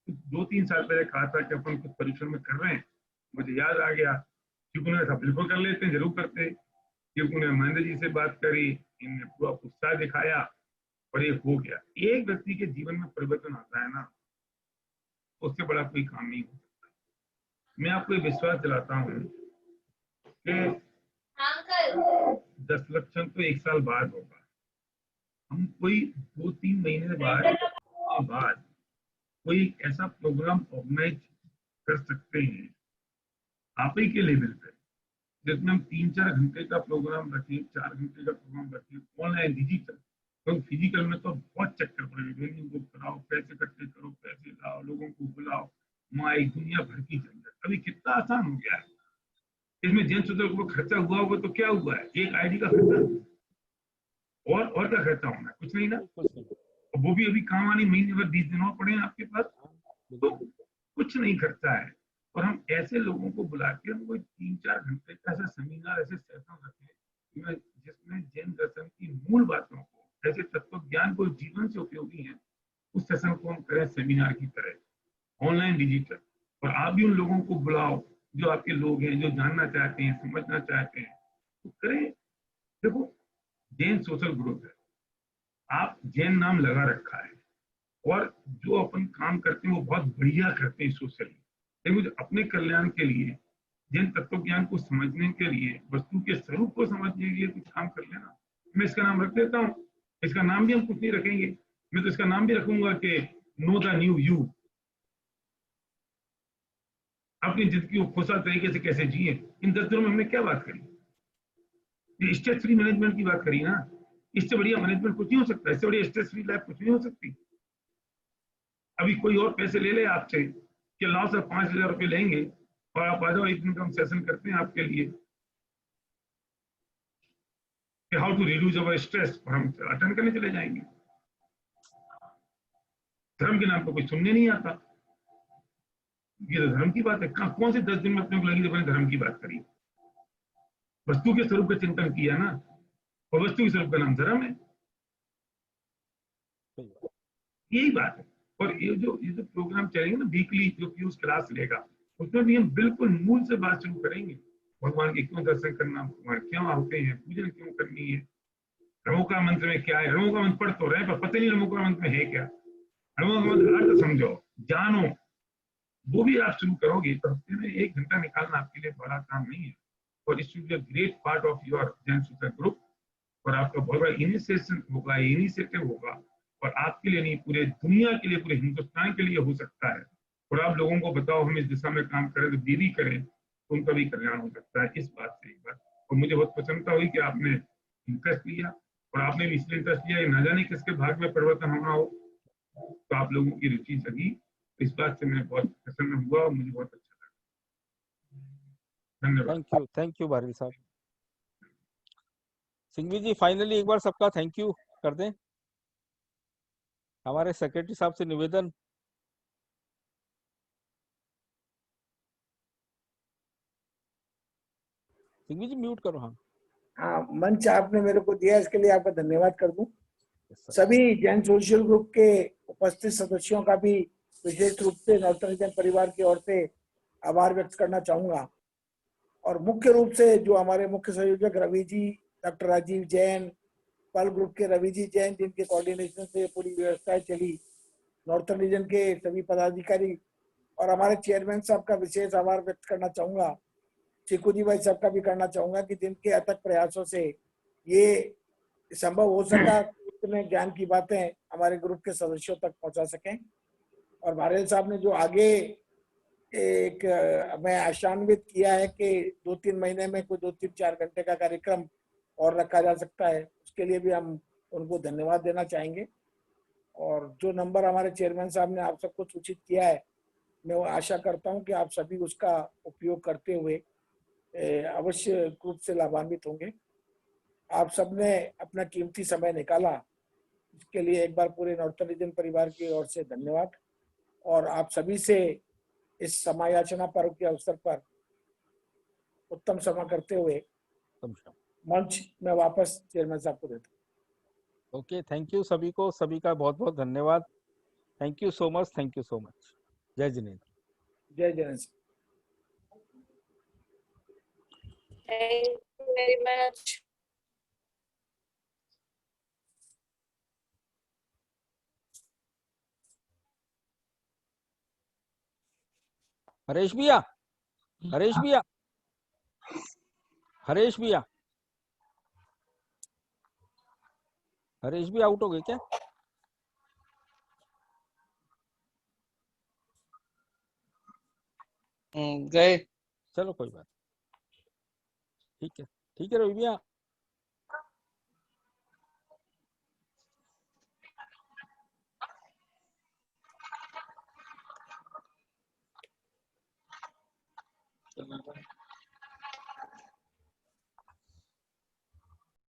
2-3 साल पहले कहा था कि अपन कुछ परीक्षण में कर रहे हैं, मुझे याद आ गया। चीकू ने कहा बिल्कुल कर लेते हैं, जरूर करते। चीकू ने महेंद्र जी से बात करी, इनने पूरा उत्साह दिखाया और ये हो गया। एक व्यक्ति के जीवन में परिवर्तन आता है ना, उससे बड़ा कोई काम नहीं हो सकता। मैं आपको विश्वास दिलाता हूँ कि 10 लक्षण तो 1 साल बाद होगा। हम कोई 2-3 महीने बाद कोई ऐसा प्रोग्राम ऑर्गेनाइज कर सकते हैं आप ही के लेवल पे, जिसमें हम 3-4 घंटे का प्रोग्राम रखें, 4 घंटे का प्रोग्राम रखें, ऑनलाइन डिजिटल। तो फिजिकल में तो बहुत चक्कर पड़ेगा, वेन्यू बुक कराओ, पैसे इकट्ठे करो, पैसे लाओ, लोगों को बुलाओ, माइक, दुनिया भर की झंझट। अभी कितना आसान हो गया है। इसमें जन सूत्र को खर्चा हुआ होगा तो क्या हुआ है, एक आईडी का खर्चा, और क्या खर्चा होना है, कुछ नहीं ना। वो भी अभी काम आनी, महीने भर 20 दिन और पड़े हैं आपके पास, तो कुछ नहीं खर्चा है। और हम ऐसे लोगों को बुला के हम कोई 3-4 घंटे का ऐसा सेमिनार, ऐसे सेशन रखें जिसमें जैन दर्शन की मूल बातों को, ऐसे तत्व ज्ञान को जीवन से उपयोगी है, उस सेशन को हम करें सेमिनार की तरह, ऑनलाइन डिजिटल। और आप भी उन लोगों को बुलाओ जो आपके लोग हैं, जो जानना चाहते हैं, समझना चाहते हैं, तो करें। देखो, जैन सोशल ग्रुप है, आप जैन नाम लगा रखा है, और जो अपन काम करते हैं वो बहुत बढ़िया करते हैं सोशली, लेकिन अपने कल्याण के लिए, जैन तत्व ज्ञान को समझने के लिए, वस्तु के स्वरूप को समझने के लिए कुछ काम कर लेना। मैं इसका नाम रख देता हूँ। इसका नाम भी हम कुछ नहीं रखेंगे, मैं तो इसका नाम भी रखूंगा कि नो द न्यू यू। अपनी जिंदगी को खुशहाल तरीके से कैसे जिए। इन 10 दिनों में हमने क्या बात करी, ये स्ट्रेस फ्री मैनेजमेंट की बात करी ना। इससे बढ़िया मैनेजमेंट कुछ नहीं हो सकता, इससे बढ़िया स्ट्रेस फ्री लाइफ कुछ नहीं हो सकती। अभी कोई और पैसे ले ले आपसे कि लाओ सर 5,000 रुपये लेंगे और आप आ जाओ, एक दिन का हम सेशन करते हैं आपके लिए, how to reduce our stress, और हम अटेंड करने चले जाएंगे। धर्म के नाम पर कोई सुनने नहीं आता। ये तो धर्म की बात है। कौन से 10 दिन में अपने को लगी जब धर्म की बात करी। वस्तु के स्वरूप का चिंतन किया ना, और वस्तु के स्वरूप का नाम धर्म है, यही बात है। और ये जो प्रोग्राम चलेंगे ना वीकली, जो पीयूष क्लास लेगा, उसमें भी हम बिल्कुल मूल से बात शुरू करेंगे। भगवान के क्यों दर्शन करना, भगवान क्यों होते हैं, पूजन क्यों करनी है, रमोका मंत्र में क्या है। रमोका मंत्र पढ़ तो रहे, पर पता नहीं रमोका मंत्र में है क्या। रमोका मंत्र अर्थ समझो, जानो, वो भी आप शुरू करोगे तो हफ्ते में 1 घंटा निकालना आपके लिए बड़ा काम नहीं है। और it should be a great part of your Jain सूत्र ग्रुप। और आपका बहुत बड़ा इनिशिएशन होगा, इनिशिएटिव होगा, और आपके लिए नहीं, पूरे दुनिया के लिए, पूरे हिंदुस्तान के लिए हो सकता है। और आप लोगों को बताओ हम इस दिशा में काम करें तो दीदी करें, तो उनका भी कल्याण हो सकता है। इस बात से एक बात, और मुझे बहुत प्रसन्नता हुई कि आपने इंटरेस्ट लिया, और आपने भी इसलिए इंटरेस्ट लिया, ना जाने किसके भाग में परिवर्तन होना हो, तो आप लोगों की रुचि जगी। इस बात से मैं बहुत प्रसन्न हुआ और मुझे बहुत अच्छा लगा। धन्यवाद। थैंक यू बहरील साहब। सिंघवी जी फाइनली एक बार सबका थैंक यू कर दें, हमारे सेक्रेटरी साहब से निवेदन। सिंघवी जी म्यूट करो। हाँ हाँ, मंच आपने मेरे को दिया, इसके लिए आपका धन्यवाद कर दूं। yes, sir. सभी जैन सोशल ग्रुप के उपस्थित सदस्यों का भी विशेष रूप से नॉर्थन रीजन परिवार की ओर से आभार व्यक्त करना चाहूंगा। और मुख्य रूप से जो हमारे मुख्य संयोजक रवि जी, डॉक्टर राजीव जैन, पल ग्रुप के रवि जी जैन, जिनके कोऑर्डिनेशन से पूरी व्यवस्थाएं चली, नॉर्थन रीजन के सभी पदाधिकारी और हमारे चेयरमैन साहब का विशेष आभार व्यक्त करना चाहूंगा। चिकू भाई साहब का भी करना चाहूंगा कि जिनके अथक प्रयासों से ये संभव हो सका, इतने ज्ञान की बातें हमारे ग्रुप के सदस्यों तक पहुंचा सकें। और भारत साहब ने जो आगे एक हमें आशान्वित किया है कि 2-3 महीने में कोई 2-3-4 घंटे का कार्यक्रम और रखा जा सकता है, उसके लिए भी हम उनको धन्यवाद देना चाहेंगे। और जो नंबर हमारे चेयरमैन साहब ने आप सबको सूचित किया है, मैं वो आशा करता हूं कि आप सभी उसका उपयोग करते हुए अवश्य रूप से लाभान्वित होंगे। आप सबने अपना कीमती समय निकाला, इसके लिए एक बार पूरे नॉर्थन रीजन परिवार की ओर से धन्यवाद। और आप सभी से इस समायाचना पर्व के अवसर पर उत्तम समा करते हुए मंच में वापस चेयरमैन साहब को देता हूं। ओके, थैंक यू सभी को, सभी का बहुत बहुत धन्यवाद। Thank you so much, thank you so much. जय जिनेन्द्र। जय Jinendra. Thank you very much. Haresh भैया, हरेश भैया, हरेश भैया, हरेश भी आउट हो गए क्या? गए। चलो कोई बात, ठीक है रवि भैया। चलो।